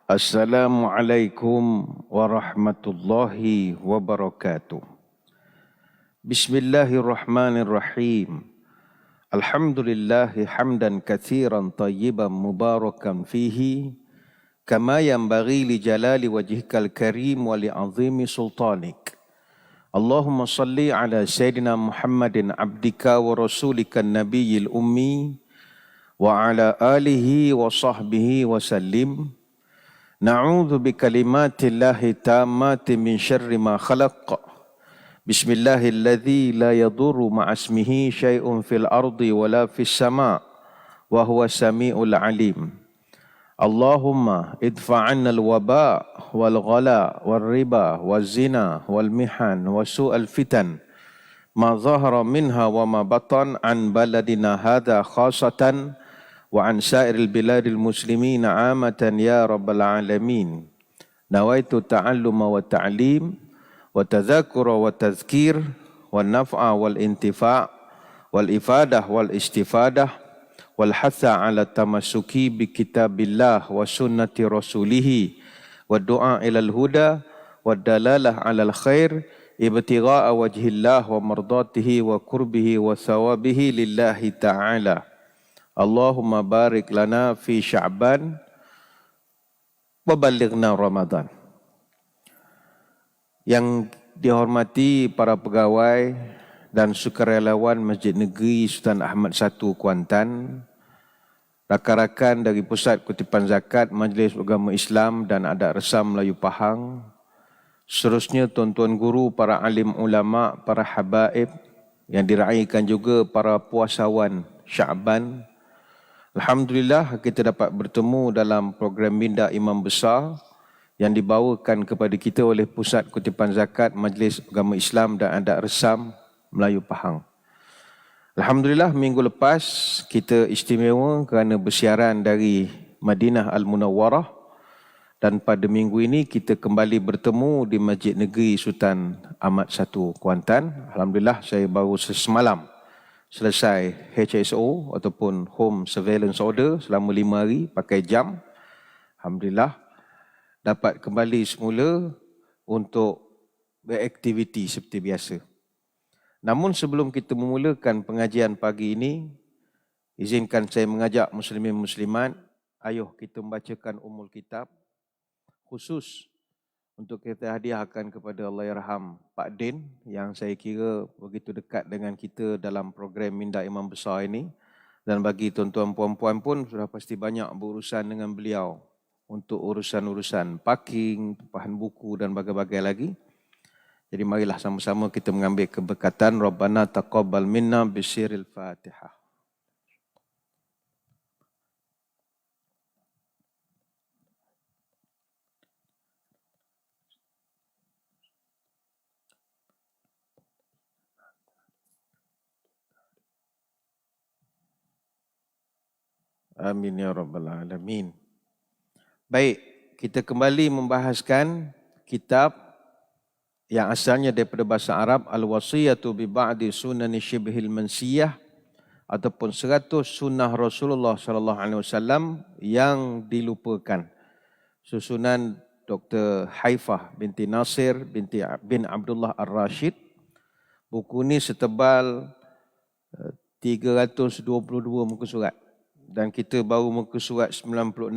Assalamualaikum warahmatullahi wabarakatuh. Bismillahirrahmanirrahim. Alhamdulillahi hamdan katsiran tayyiban mubarakan fihi kama yanbaghi li jalali wajhikal karim wa li azimi sultanik. Allahumma salli ala sayyidina Muhammadin abdika wa rasulika nabiyil ummi wa ala alihi wa sahbihi wa sallim. Na'udzu bikalimatillahi tammati min syarri ma khalaq. Bismillahilladzi la yadurru ma'asmihi syai'un fil ardi wala fis sama' wa huwa samiul alim. Allahumma idfa'anna al-waba' wal ghala wal riba waz zina wal mihan wa su'al fitan ma zahara minha wa ma batan an baladina hadha khasatan wa an sa'iril biladil muslimina amatan ya rabbal alamin. Nawaitu ta'alluma wa ta'lim wa tadhakura wa tazkir wa naf'a wal intifa' wal ifadah wal istifadah wal hatha ala tamassuki bi kitabillah wa sunnati rasulih wa du'a ilal huda wa dalalah alal khair ibtigha'a wajhillah wa mardatihi wa qurbihi wa thawabihi lillahi ta'ala. Allahumma barik lana fi Sya'ban wa balighna Ramadan. Yang dihormati para pegawai dan sukarelawan Masjid Negeri Sultan Ahmad I Kuantan, rakan-rakan dari Pusat Kutipan Zakat Majlis Agama Islam dan Adat Resam Melayu Pahang, seterusnya tuan-tuan guru, para alim ulama, para habaib yang diraikan juga para puasawan Sya'ban. Alhamdulillah kita dapat bertemu dalam program Minda Imam Besar yang dibawakan kepada kita oleh Pusat Kutipan Zakat Majlis Agama Islam dan Adat Resam Melayu Pahang. Alhamdulillah minggu lepas kita istimewa kerana bersiaran dari Madinah Al-Munawwarah, dan pada minggu ini kita kembali bertemu di Masjid Negeri Sultan Ahmad I Kuantan. Alhamdulillah saya baru semalam selesai HSO ataupun Home Surveillance Order selama 5 hari pakai jam. Alhamdulillah dapat kembali semula untuk beraktiviti seperti biasa. Namun sebelum kita memulakan pengajian pagi ini, izinkan saya mengajak muslimin muslimat, ayuh kita membacakan Ummul Kitab khusus untuk kita hadiahkan kepada Allahyarham Pak Din yang saya kira begitu dekat dengan kita dalam program Minda Imam Besar ini, dan bagi tuan-tuan puan-puan pun sudah pasti banyak berurusan dengan beliau untuk urusan-urusan parking, tumpahan buku dan bagai-bagai lagi. Jadi marilah sama-sama kita mengambil keberkatan. Rabbana taqabbal minna bisiril Fatihah. Amin ya rabbal alamin. Baik, kita kembali membahaskan kitab yang asalnya daripada bahasa Arab, Al-Wasiyatu bi ba'di sunani shibhil mansiyah, ataupun 100 sunnah Rasulullah sallallahu alaihi wasallam yang dilupakan. Susunan Dr. Haifah binti Nasir bin Abdullah Ar-Rashid. Buku ini setebal 322 muka surat. Dan kita baru muka surat 96,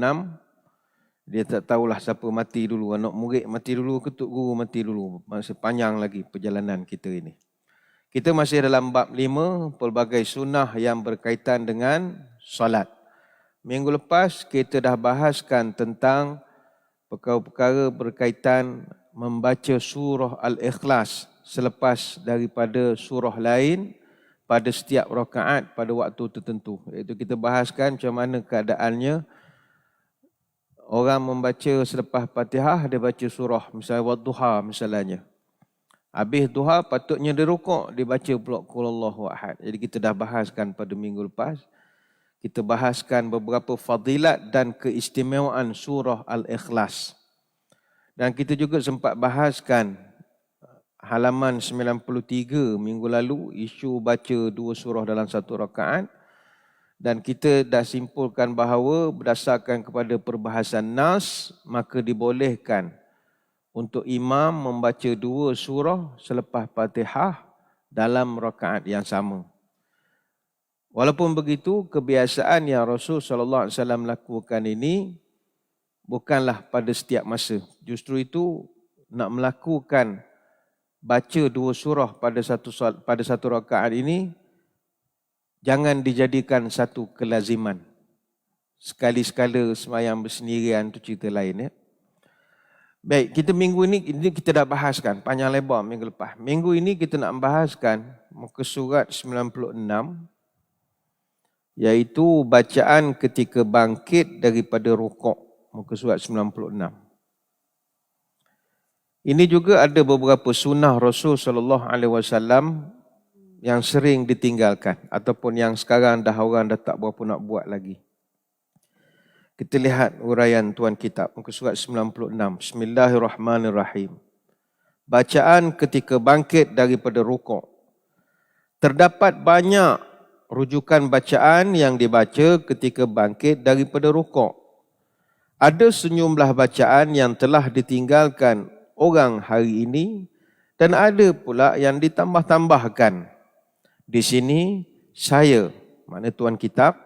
dia tak tahulah siapa mati dulu, anak murid mati dulu, ketuk guru mati dulu. Masih panjang lagi perjalanan kita ini. Kita masih dalam bab 5, pelbagai sunnah yang berkaitan dengan salat. Minggu lepas kita dah bahaskan tentang perkara-perkara berkaitan membaca surah Al-Ikhlas selepas daripada surah lain pada setiap rakaat pada waktu tertentu. Iaitu kita bahaskan macam mana keadaannya orang membaca selepas Fatihah, dia baca surah misalnya Wadduha misalnya. Habis duha patutnya dia rukuk, dia baca pula Qul Huwallahu Ahad. Jadi kita dah bahaskan pada minggu lepas. Kita bahaskan beberapa fadilat dan keistimewaan surah Al-Ikhlas. Dan kita juga sempat bahaskan halaman 93 minggu lalu, isu baca 2 surah dalam 1 rakaat. Dan kita dah simpulkan bahawa berdasarkan kepada perbahasan nas, maka dibolehkan untuk imam membaca 2 surah selepas Fatihah dalam rakaat yang sama. Walaupun begitu, kebiasaan yang Rasul SAW lakukan ini bukanlah pada setiap masa. Justru itu nak melakukan baca 2 surah pada satu rakaat ini jangan dijadikan satu kelaziman. Sekali-sekala sembahyang bersendirian itu cerita lain. Baik, kita minggu ini kita dah bahaskan panjang lebar minggu lepas. Minggu ini kita nak bahaskan muka surat 96, iaitu bacaan ketika bangkit daripada rukuk, muka surat 96. Ini juga ada beberapa sunnah Rasul SAW yang sering ditinggalkan ataupun yang sekarang orang dah tak berapa nak buat lagi. Kita lihat uraian tuan kitab muka surat 96. Bismillahirrahmanirrahim. Bacaan ketika bangkit daripada rukuk. Terdapat banyak rujukan bacaan yang dibaca ketika bangkit daripada rukuk. Ada sejumlah bacaan yang telah ditinggalkan orang hari ini dan ada pula yang ditambah-tambahkan. Di sini saya, makna tuan kitab,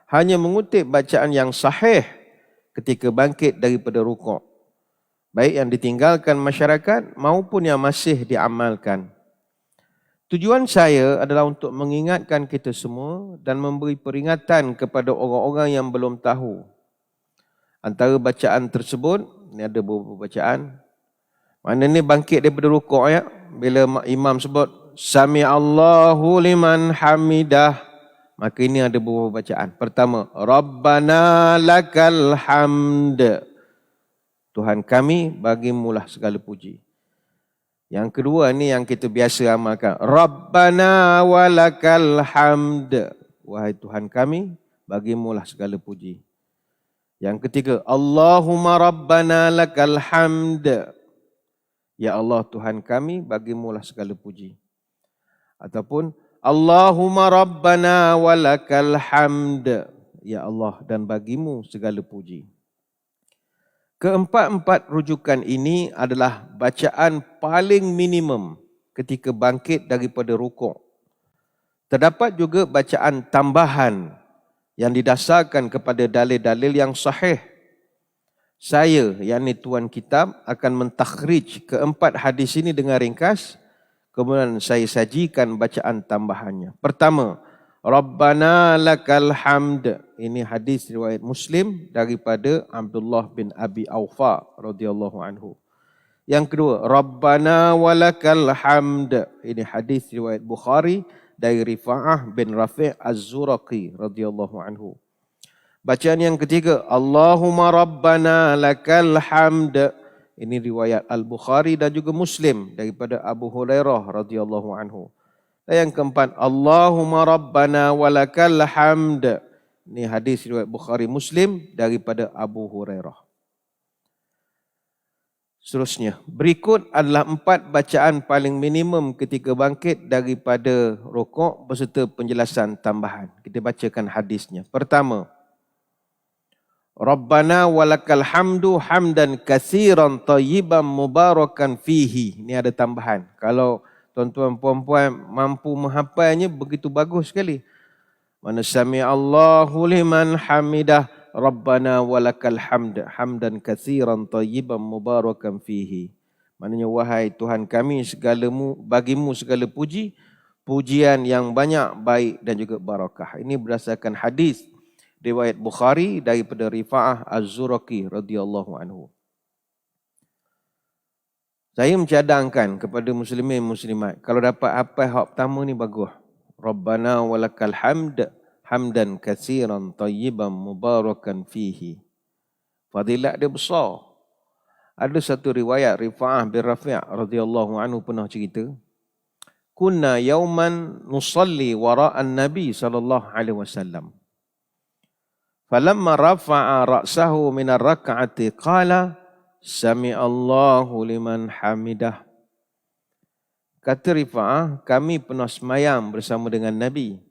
hanya mengutip bacaan yang sahih ketika bangkit daripada rukuk. Baik yang ditinggalkan masyarakat maupun yang masih diamalkan. Tujuan saya adalah untuk mengingatkan kita semua dan memberi peringatan kepada orang-orang yang belum tahu. Antara bacaan tersebut, ini ada beberapa bacaan. Mana ni bangkit daripada rukuk ya. Bila imam sebut Sami Allahu liman hamidah, maka ini ada beberapa bacaan. Pertama, Rabbana lakal hamd. Tuhan kami, bagimulah segala puji. Yang kedua ni yang kita biasa amalkan. Rabbana walakal hamd. Wahai Tuhan kami, bagimulah segala puji. Yang ketiga, Allahumma Rabbana lakal hamd. Ya Allah Tuhan kami, bagimulah segala puji. Ataupun Allahumma Rabbana walakal hamd. Ya Allah, dan bagimu segala puji. Keempat-empat rujukan ini adalah bacaan paling minimum ketika bangkit daripada rukuk. Terdapat juga bacaan tambahan yang didasarkan kepada dalil-dalil yang sahih. Saya, yakni tuan kitab, akan mentakhrij keempat hadis ini dengan ringkas. Kemudian saya sajikan bacaan tambahannya. Pertama, Rabbana lakal hamd. Ini hadis riwayat Muslim daripada Abdullah bin Abi Aufa radhiyallahu anhu. Yang kedua, Rabbana walakal hamd. Ini hadis riwayat Bukhari dari Rifa'ah bin Rafi' Az-Zuraqi radhiyallahu anhu. Bacaan yang ketiga, Allahumma Rabbana lakal hamd. Ini riwayat Al-Bukhari dan juga Muslim daripada Abu Hurairah radhiyallahu anhu. Dan yang keempat, Allahumma Rabbana walakal hamd. Ini hadis riwayat Bukhari Muslim daripada Abu Hurairah. Seterusnya, berikut adalah 4 bacaan paling minimum ketika bangkit daripada rukuk beserta penjelasan tambahan. Kita bacakan hadisnya. Pertama, Rabbana walakal hamdu hamdan katsiran tayyiban mubarakan fihi. Ini ada tambahan. Kalau tuan-tuan puan-puan mampu menghafalnya, begitu bagus sekali. Mana sami Allahu liman hamidah Rabbana walakal hamd hamdan katsiran tayyiban mubarakan fihi. Maknanya wahai Tuhan kami, segalamu bagimu segala puji, pujian yang banyak, baik dan juga barakah. Ini berdasarkan hadis riwayat Bukhari daripada Rifa'ah Az-Zuraqi radhiyallahu anhu. Saya mencadangkan kepada muslimin muslimat, kalau dapat apa hak pertama ni bagus. Rabbana walakal hamd hamdan katsiran tayyiban mubarakan fihi. Fadilat dia besar. Ada satu riwayat Rifa'ah bin Rafi' radhiyallahu anhu pernah cerita, kunna yauman nusalli wara'an nabi sallallahu alaihi wasallam. Falamma rafa'a ra'sahu min ar-rak'ati qala Sami Allahu liman hamidah. Kata Rifa'ah, kami pernah semayam bersama dengan Nabi.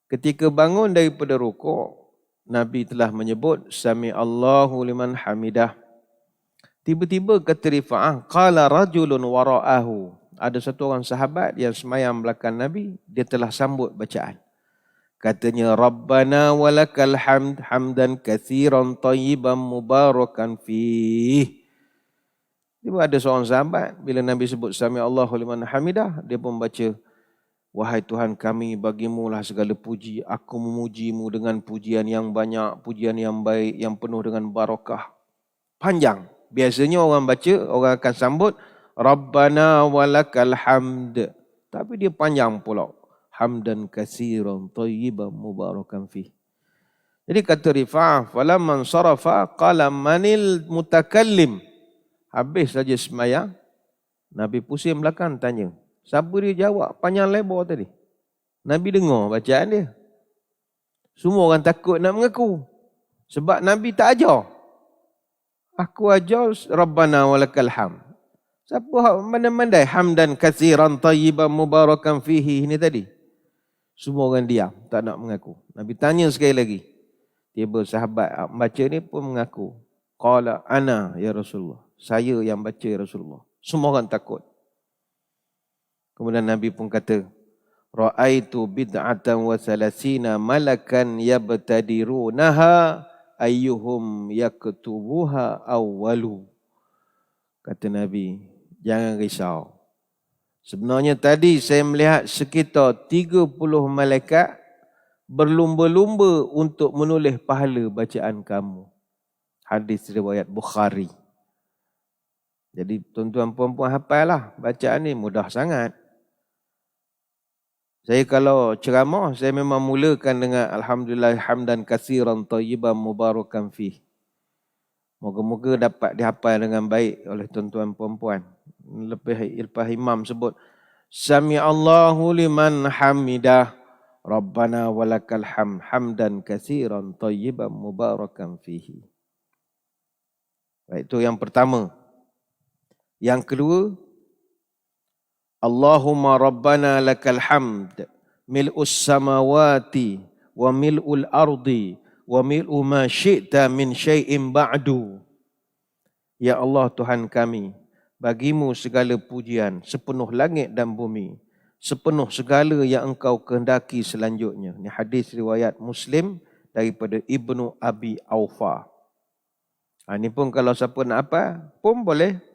Ketika bangun daripada rukuk, Nabi telah menyebut Sami Allahu liman hamidah. Tiba-tiba kata Rifa'ah, qala rajulun wara'ahu. Ada satu orang sahabat yang semayang belakang Nabi, dia telah sambut bacaan. Katanya, Rabbana walakal hamd, hamdan kathiran tayyiban mubarakan fih. Tiba ada seorang sahabat, bila Nabi sebut Sami Allahu liman hamidah, dia pun baca, wahai Tuhan kami, bagimulah segala puji. Aku memujimu dengan pujian yang banyak, pujian yang baik, yang penuh dengan barakah. Panjang. Biasanya orang baca, orang akan sambut, Rabbana walakal hamd. Tapi dia panjang pula. Hamdan kasiran tayyiban mubarakan fih. Jadi kata Rifa'ah, falamman sarafa qala manil mutakallim. Habis saja semayang, Nabi pusing belakang tanya, siapa dia jawab panjang lebar tadi? Nabi dengar bacaan dia. Semua orang takut nak mengaku. Sebab Nabi tak ajar. Aku ajar Rabbana walakal hamd. Siapa mandai-mandai hamdan katsiran tayyiban mubarakan fihi ini tadi? Semua orang diam, tak nak mengaku. Nabi tanya sekali lagi. Tiba sahabat baca ni pun mengaku. Qala ana ya Rasulullah. Saya yang baca ya Rasulullah. Semua orang takut. Kemudian Nabi pun kata, Ra'aitu bid'atan wa salasina malakan yabtadirunaha ayyuhum yaktubuha awwalu. Kata Nabi, jangan risau. Sebenarnya tadi saya melihat sekitar 30 malaikat berlumba-lumba untuk menulis pahala bacaan kamu. Hadis riwayat Bukhari. Jadi tuan-tuan puan-puan hafallah, bacaan ni mudah sangat. Saya kalau ceramah, saya memang mulakan dengan Alhamdulillah hamdan katsiran tayyiban mubarakan fih. Moga-moga dapat dihafal dengan baik oleh tuan-tuan puan-puan. Lepas imam sebut, Sami Allahu liman hamidah, Rabbana walakal hamd, hamdan katsiran tayyiban mubarakan fihi. Baik, itu yang pertama. Yang kedua, Allahumma Rabbana lakal hamd, mil'us samawati wa mil'ul ardi wa mil'u ma syi'ta min syai'in ba'du. Ya Allah Tuhan kami, bagimu segala pujian sepenuh langit dan bumi, sepenuh segala yang engkau kehendaki selanjutnya. Ini hadis riwayat Muslim daripada Ibnu Abi Aufa. Ini pun kalau siapa nak apa pun boleh.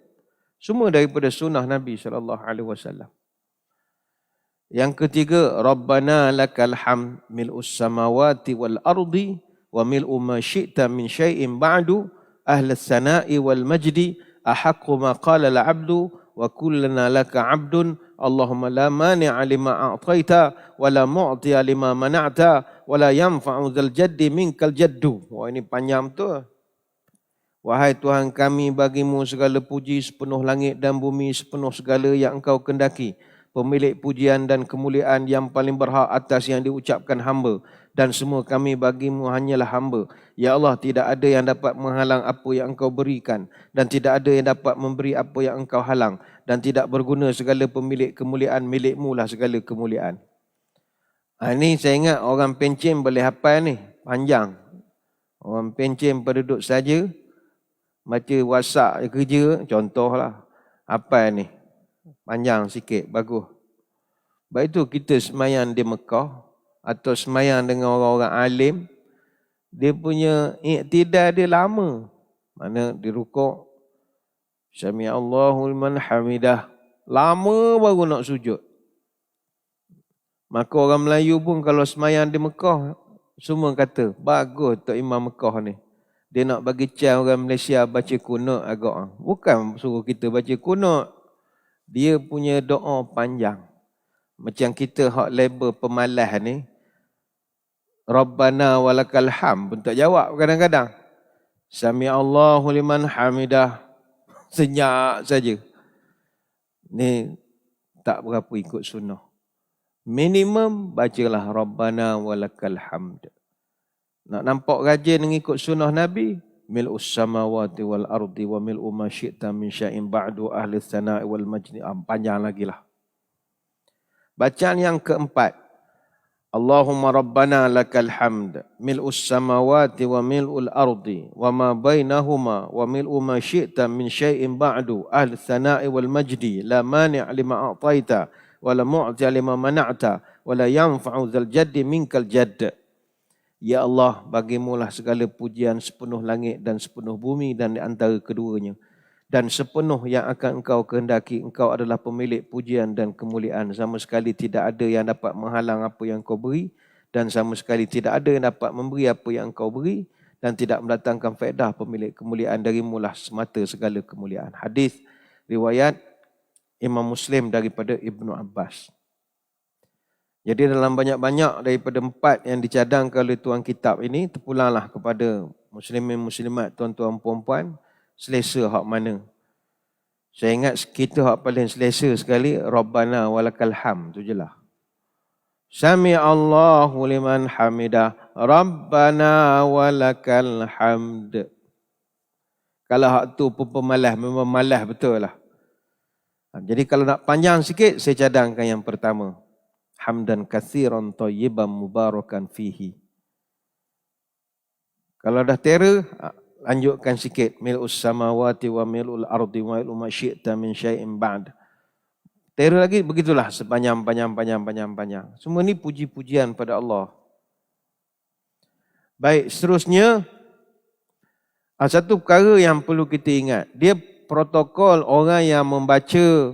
Semua daripada sunnah Nabi SAW. Yang ketiga, Rabbana lakal hamd mil'us samawati wal ardi wa mil'u ma syi'ta min syai'in ba'du ahlas sana'i wal majdi ahaqqu ma qala al-'abdu wa kullana laka 'abdun Allahumma la mani'a lima a'taita wa la mu'tiya lima mana'ta wa la yanfa'u dzal jaddi minkal jaddu. Wah, ini panjang betul. Wahai Tuhan kami, bagimu segala puji sepenuh langit dan bumi, sepenuh segala yang engkau kendaki. Pemilik pujian dan kemuliaan yang paling berhak atas yang diucapkan hamba. Dan semua kami bagimu hanyalah hamba. Ya Allah, tidak ada yang dapat menghalang apa yang engkau berikan. Dan tidak ada yang dapat memberi apa yang engkau halang. Dan tidak berguna segala pemilik kemuliaan, milikmu lah segala kemuliaan. Ini saya ingat orang pencen boleh hafal ni, panjang. Orang pencen berduduk saja, baca WhatsApp kerja, contohlah. Apa ni? Panjang sikit, bagus. Baik itu kita semayang di Mekah atau semayang dengan orang-orang alim, dia punya iktidal dia lama. Mana di rukuk, Sami Allahu liman hamidah, lama baru nak sujud. Maka orang Melayu pun kalau semayang di Mekah, semua kata, bagus Tok Imam Mekah ni. Dia nak bagi can orang Malaysia baca kunut agak. Bukan suruh kita baca kunut. Dia punya doa panjang. Macam kita hak label pemalas ni. Rabbana walakal hamd pun tak jawab kadang-kadang. Sami Allahu liman hamidah. Senyap saja. Ni tak berapa ikut sunnah. Minimum bacalah Rabbana walakal hamd. Nak nampak rajin mengikut sunnah Nabi, mil'us samawati wal ardi wa mil'u ma syi'ta min syai'in ba'du ahli sana'i wal majdi. Panjang lagi lah. Bacaan yang keempat, Allahumma rabbana lakal hamd mil'us samawati wa mil'ul ardi wa ma bainahuma wa mil'u ma syi'ta min syai'in ba'du ahli thana'i wal majdi la mani' lima a'taita wa la mu'ti lima mana'ta wa la yanfa'u dzal jaddi minkal jadd. Ya Allah, bagimulah segala pujian sepenuh langit dan sepenuh bumi dan di antara keduanya. Dan sepenuh yang akan engkau kehendaki, engkau adalah pemilik pujian dan kemuliaan. Sama sekali tidak ada yang dapat menghalang apa yang kau beri. Dan sama sekali tidak ada yang dapat memberi apa yang engkau beri. Dan tidak mendatangkan faedah pemilik kemuliaan darimulah semata segala kemuliaan. Hadis riwayat Imam Muslim daripada Ibnu Abbas. Jadi dalam banyak-banyak daripada 4 yang dicadangkan oleh tuan kitab ini, terpulanglah kepada muslimin muslimat, tuan-tuan puan-puan, selesa hak mana. Saya ingat kita hak paling selesa sekali, Rabbana walakal hamd, tu je lah. Sami Allahu liman hamidah, Rabbana walakal hamd. Kalau hak tu pun pemalas, memang malas betul lah. Jadi kalau nak panjang sikit, saya cadangkan yang pertama. Hamdan kathiran tayyiban mubarakan fihi. Kalau dah terror, lanjutkan sikit. Mil'us samawati wa mil'ul ardi wa mil'u ma syi'ta min syai'in ba'd. Terror lagi, begitulah sepanjang. Semua ni puji-pujian pada Allah. Baik, seterusnya, satu perkara yang perlu kita ingat. Dia protokol orang yang membaca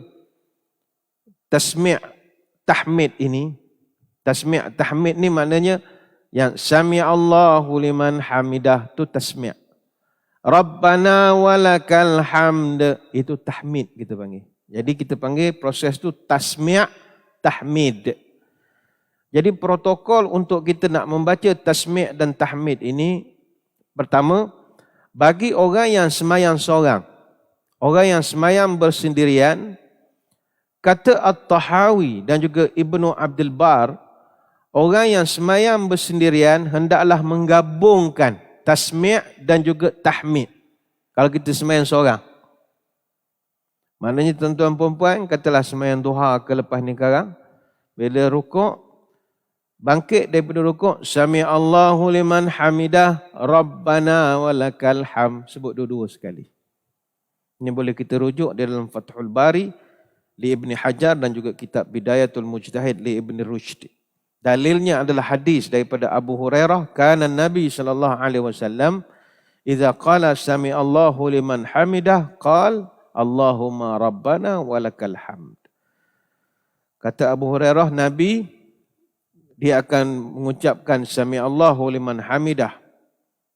tasmi' tahmid ini. Tasmi' tahmid ni maknanya yang sami Allahu liman hamidah, tu tasmi'. Rabbana walakal hamd, itu tahmid kita panggil. Jadi kita panggil proses tu tasmi' tahmid. Jadi protokol untuk kita nak membaca tasmi' dan tahmid ini, pertama, bagi orang yang semayang seorang, orang yang semayang bersendirian, kata At-Tahawi dan juga Ibnu Abdul Bar, orang yang semayang bersendirian hendaklah menggabungkan tasmi' dan juga tahmid. Kalau kita semayang seorang. Maknanya tuan-tuan perempuan, katalah semayang duha ke lepas ni sekarang, bila rukuk, bangkit daripada rukuk, Sami Allahu liman hamidah, Rabbana walakal hamd. Sebut dua-dua sekali. Ini boleh kita rujuk di dalam Fathul Bari li Ibn Hajar dan juga kitab Bidayatul Mujtahid li Ibn Rushd. Dalilnya adalah hadis daripada Abu Hurairah, kana Nabi sallallahu alaihi wasallam idza qala sami Allahu liman hamidah qala Allahumma rabbana walakal hamd. Kata Abu Hurairah, Nabi dia akan mengucapkan sami Allahu liman hamidah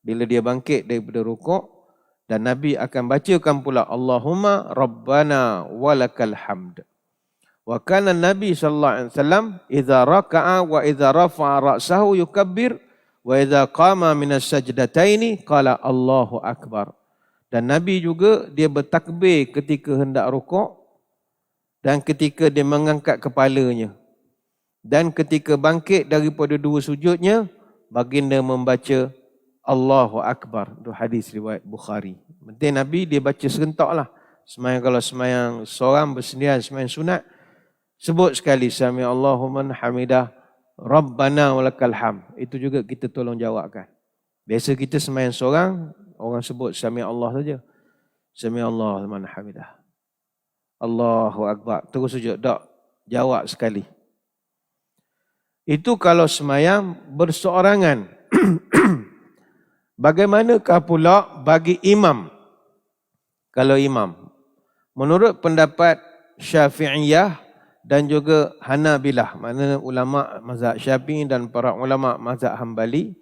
bila dia bangkit daripada rukuk, dan Nabi akan bacakan pula Allahumma rabbana walakal hamd. Wa kana Nabi sallallahu alaihi wasallam idza raka'a wa idza rafa'a ra'sahu yukabbir wa idza qama minas sajdataini qala Allahu akbar. Dan Nabi juga dia bertakbir ketika hendak rukuk dan ketika dia mengangkat kepalanya. Dan ketika bangkit daripada dua sujudnya, baginda membaca Allahu Akbar. Itu hadis riwayat Bukhari. Penting Nabi dia baca serentak lah. Semayang, kalau semayang seorang bersendirian, semayang sunat, sebut sekali Sami Allahumma hamidah Rabbana walakal hamd. Itu juga kita tolong jawabkan. Biasa kita semayang seorang, orang sebut Sami Allah saja. Sami Allahumma hamidah. Allahu Akbar. Terus sujud. Tak, jawab sekali. Itu kalau semayang berseorangan. Bagaimanakah pula bagi imam? Kalau imam, menurut pendapat Syafi'iyah dan juga Hanabilah, maknanya ulama mazhab Syafi'i dan para ulama mazhab Hambali,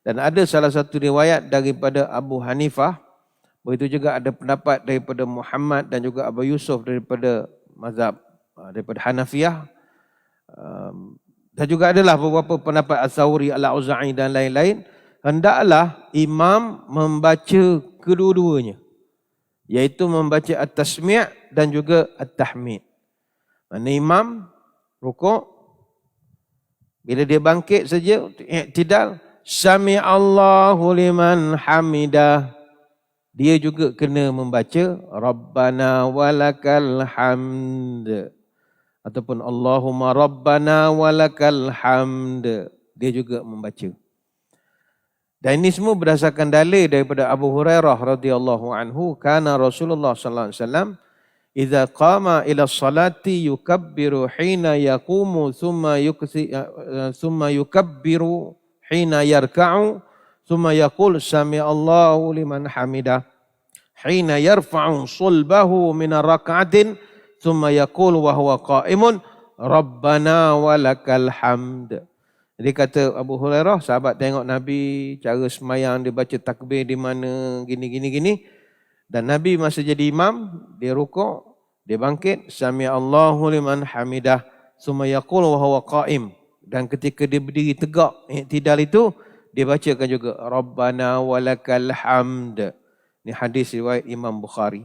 dan ada salah satu riwayat daripada Abu Hanifah, begitu juga ada pendapat daripada Muhammad dan juga Abu Yusuf daripada mazhab daripada Hanafiyah, dan juga adalah beberapa pendapat As-Sawri, Al-Auza'i dan lain-lain. Hendaklah imam membaca kedua-duanya, iaitu membaca at-tasmi' dan juga at-tahmid. Mana imam rukuk, bila dia bangkit saja i'tidal, Sami Allahu liman hamidah, dia juga kena membaca Rabbana walakal hamd. ataupun Allahumma rabbana walakal hamd. Dia juga membaca. Dan ini semua berdasarkan dalil daripada Abu Hurairah radhiyallahu anhu, kana Rasulullah sallallahu alaihi wasallam idza qama ila salati yukabbiru hina yaqumu thumma yukabbiru hina yarka'u thumma yaqul sami Allahu liman hamidah hina yarfa'u sulbahu min rak'atin thumma yaqul wa huwa qa'imun rabbana walakal hamd. Jadi kata Abu Hurairah, sahabat tengok Nabi cara semayang, dia baca takbir di mana, gini. Dan Nabi masa jadi imam, dia rukuk, dia bangkit, sami Allahu liman hamidah, summa yaqul wa huwa qa'im. Dan ketika dia berdiri tegak, i'tidal itu, dia bacakan juga Rabbana walakal hamd. Ini hadis riwayat Imam Bukhari.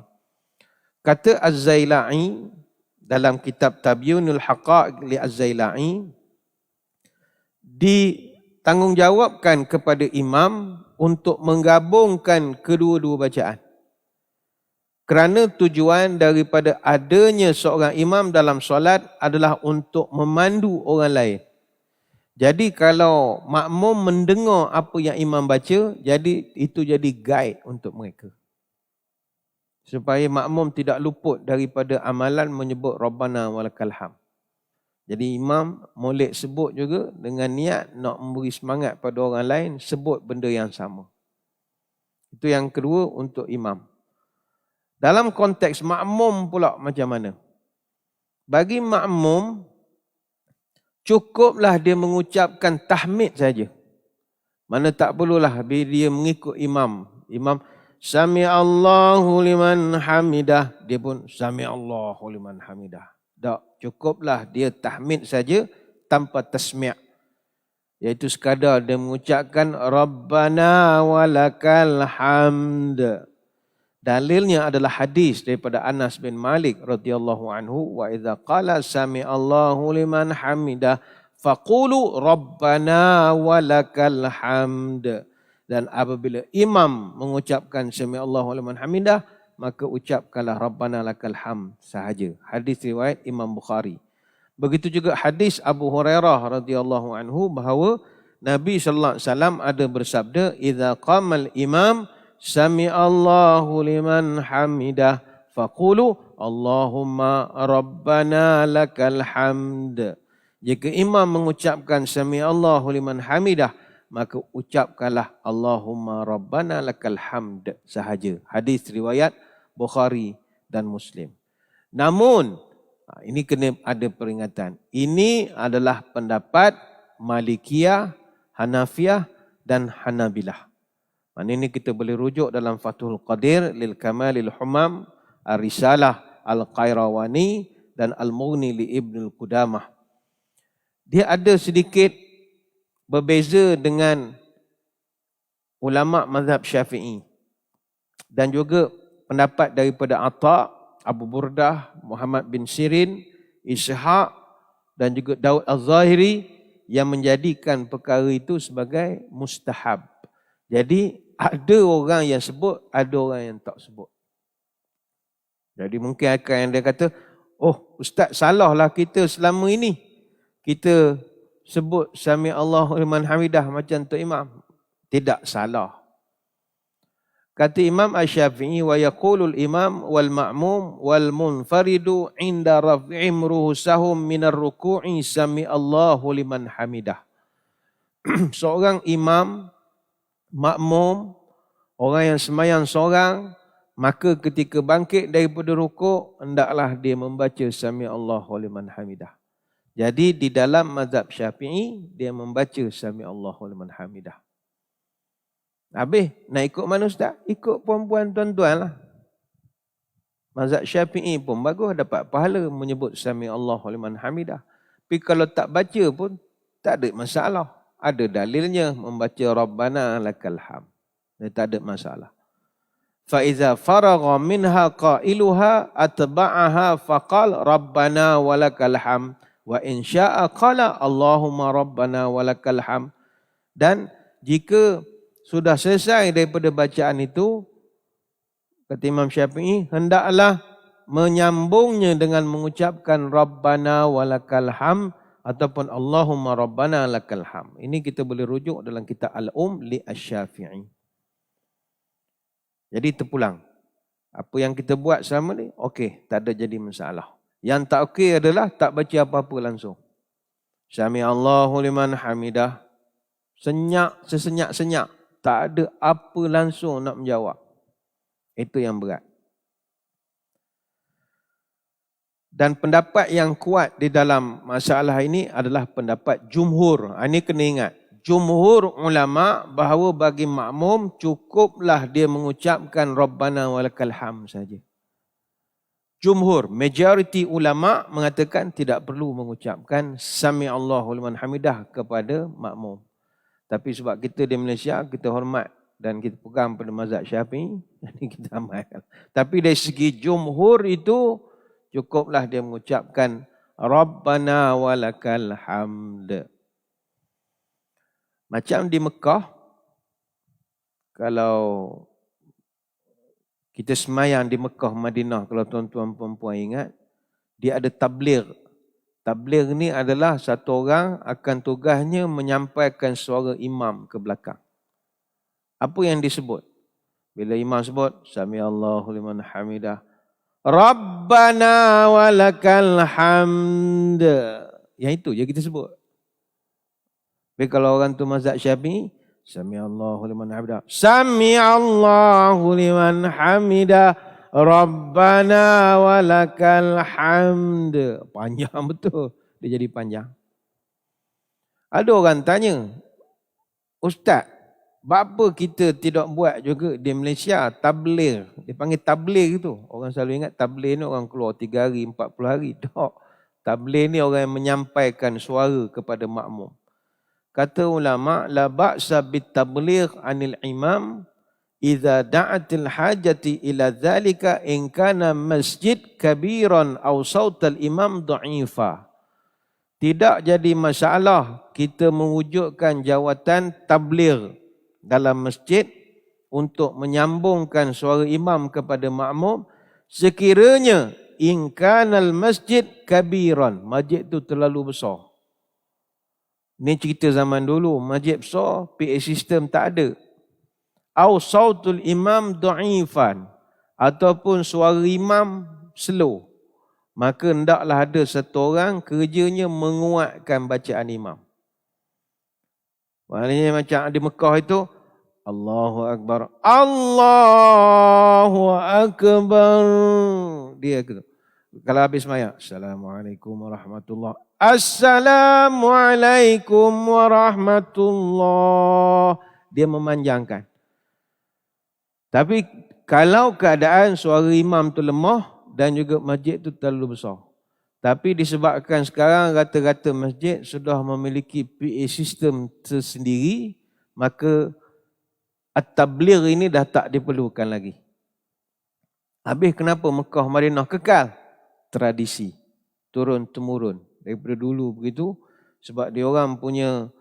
Kata Az-Zaila'i dalam kitab Tabyinul Haqa'iq li Az-Zaila'i, ditanggungjawabkan kepada imam untuk menggabungkan kedua-dua bacaan. Kerana tujuan daripada adanya seorang imam dalam solat adalah untuk memandu orang lain. Jadi kalau makmum mendengar apa yang imam baca, jadi itu jadi guide untuk mereka. Supaya makmum tidak luput daripada amalan menyebut Rabbana walakal hamd. Jadi imam molek sebut juga dengan niat nak memberi semangat pada orang lain, sebut benda yang sama. Itu yang kedua untuk imam. Dalam konteks makmum pula macam mana? Bagi makmum, cukuplah dia mengucapkan tahmid saja. Mana tak perlulah dia mengikut imam. Imam sami Allahu liman hamidah, dia pun sami Allahu liman hamidah. Tak, cukuplah dia tahmid saja tanpa tasmi'. Iaitu sekadar dia mengucapkan Rabbana walakal hamd. Dalilnya adalah hadis daripada Anas bin Malik radhiyallahu anhu, wa idza qala sami Allahu liman hamidah faqulu Rabbana walakal hamd. Dan apabila imam mengucapkan sami Allahu liman hamidah, maka ucapkanlah Rabbana lakal hamd sahaja. Hadis riwayat Imam Bukhari. Begitu juga hadis Abu Hurairah radhiyallahu anhu bahawa Nabi sallallahu alaihi wasallam ada bersabda, "Idza qamal imam sami Allahu liman hamidah faqulu Allahumma rabbana lakal hamd." Jika imam mengucapkan sami Allahu liman hamidah, maka ucapkanlah Allahumma rabbana lakal hamd sahaja. Hadis riwayat Bukhari dan Muslim. Namun, ini kena ada peringatan. Ini adalah pendapat Malikiyah, Hanafiyah dan Hanabilah. Ini kita boleh rujuk dalam Fathul Qadir lil Kamalil Humam, Ar-Risalah Al-Qayrawani dan Al-Mughni li Ibnul Qudamah. Dia ada sedikit berbeza dengan ulama mazhab Syafi'i dan juga pendapat daripada Atha, Abu Burdah, Muhammad bin Sirin, Ishaq dan juga Daud Az-Zahiri yang menjadikan perkara itu sebagai mustahab. Jadi ada orang yang sebut, ada orang yang tak sebut. Jadi mungkin akan dia kata, oh ustaz salahlah kita selama ini. Kita sebut sami Allahu liman hamidah macam tu imam. Tidak salah. Kata Imam Asy-Syafi'i, wa yaqulul imam wal ma'mum wal munfaridu inda raf'im ruhusahum minar ruku'i sami Allahu liman hamidah. Seorang imam, makmum, orang yang sembahyang seorang, maka ketika bangkit daripada rukuk hendaklah dia membaca sami Allahu liman hamidah. Jadi di dalam mazhab Syafi'i dia membaca sami Allahu liman hamidah. Habis nak ikut mana ustaz? Ikut perempuan tuan-tuan lah. Mazhab Syafi'i pun bagus, dapat pahala menyebut sami Allahu liman hamidah. Tapi kalau tak baca pun tak ada masalah. Ada dalilnya membaca Rabbana lakal hamd. Tak ada masalah. Fa iza faragha minha qailuha atba'aha faqal Rabbana walakal hamd. Wa in syaa qala Allahumma rabbana walakal hamd. Dan jika sudah selesai daripada bacaan itu, kata Imam Syafi'i, hendaklah menyambungnya dengan mengucapkan Rabbana walakal hamd ataupun Allahumma Rabbana lakal hamd. Ini kita boleh rujuk dalam kitab Al-Um li Asy-Syafi'i. Jadi terpulang. Apa yang kita buat selama ni, okey, tak ada jadi masalah. Yang tak okey adalah tak baca apa-apa langsung. Sami Allahu liman hamidah. Sesenyak-senyap. Tak ada apa langsung nak menjawab. Itu yang berat. Dan pendapat yang kuat di dalam masalah ini adalah pendapat jumhur. Ini kena ingat. Jumhur ulama bahawa bagi makmum cukuplah dia mengucapkan Rabbana walakal hamd saja. Jumhur, majoriti ulama mengatakan tidak perlu mengucapkan Sami Allahu liman hamidah kepada makmum. Tapi sebab kita di Malaysia, kita hormat dan kita pegang pada mazhab Syafi'i, jadi kita amalkan. Tapi dari segi jumhur itu, cukuplah dia mengucapkan Rabbana walakal hamd. Macam di Mekah, kalau kita semayang di Mekah, Madinah, kalau tuan-tuan perempuan ingat, dia ada tabligh. Tabligh ni adalah satu orang akan tugasnya menyampaikan suara imam ke belakang. Apa yang disebut? Bila imam sebut, Sami Allahu liman hamidah, Rabbana walakal hamd. Yang itu je kita sebut. Tapi kalau orang tu mazhab Syafi'i, Sami Allahu liman hamidah, Sami Allahu liman hamidah, Rabbana walakal hamd. Panjang betul. Dia jadi panjang. Ada orang tanya, Ustaz, apa kita tidak buat juga di Malaysia tabligh? Dia panggil tabligh tu. Orang selalu ingat tabligh ni orang keluar 3 hari, 40 hari. Tak. Tabligh ni orang yang menyampaikan suara kepada makmum. Kata ulama, la ba'sa bit tabligh anil imam idza da'atil hajati ila dzalika in kana masjid kabiran aw sautal imam dha'ifa. Tidak jadi masalah kita mewujudkan jawatan tabligh dalam masjid untuk menyambungkan suara imam kepada makmum sekiranya in kanal masjid kabiran, masjid itu terlalu besar. Ini cerita zaman dulu, masjid besar, PA system tak ada. Au sautul imam dha'ifan, ataupun suara imam slow. Maka hendaklah ada satu orang kerjanya menguatkan bacaan imam. Maknanya macam di Mekah itu, Allahu Akbar, Allahu Akbar. Dia gitu. Kalau habis sembahyang, Assalamualaikum warahmatullahi wabarakatuh. Assalamualaikum warahmatullahi. Dia memanjangkan. Tapi kalau keadaan suara imam tu lemah dan juga masjid tu terlalu besar. Tapi disebabkan sekarang rata-rata masjid sudah memiliki PA system tersendiri, maka at-tabligh ini dah tak diperlukan lagi. Habis kenapa Mekah Madinah kekal? Tradisi. Turun-temurun. Daripada dulu begitu. Sebab dia orang punya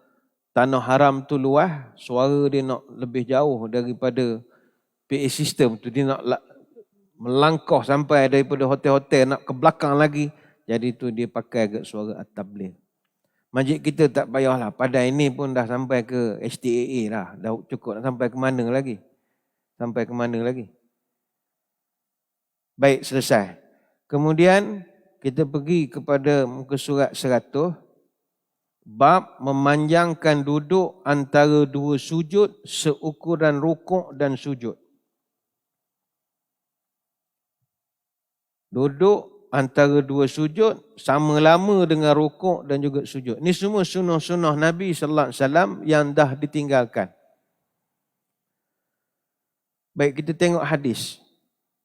tanah haram tu luas. Suara dia nak lebih jauh daripada PA system tu. Dia nak melangkah sampai daripada hotel-hotel. Nak ke belakang lagi. Jadi tu dia pakai agak suara at-tabligh. Masjid kita tak payahlah. Pada ini pun dah sampai ke HTAA lah. Dah cukup. Nak sampai ke mana lagi? Sampai ke mana lagi? Baik, selesai. Kemudian kita pergi kepada muka surat 100. Bab memanjangkan duduk antara dua sujud seukuran rukuk dan sujud. Duduk antara dua sujud sama lama dengan rukuk dan juga sujud. Ini semua sunnah-sunnah Nabi sallallahu alaihi wasallam yang dah ditinggalkan. Baik, kita tengok hadis.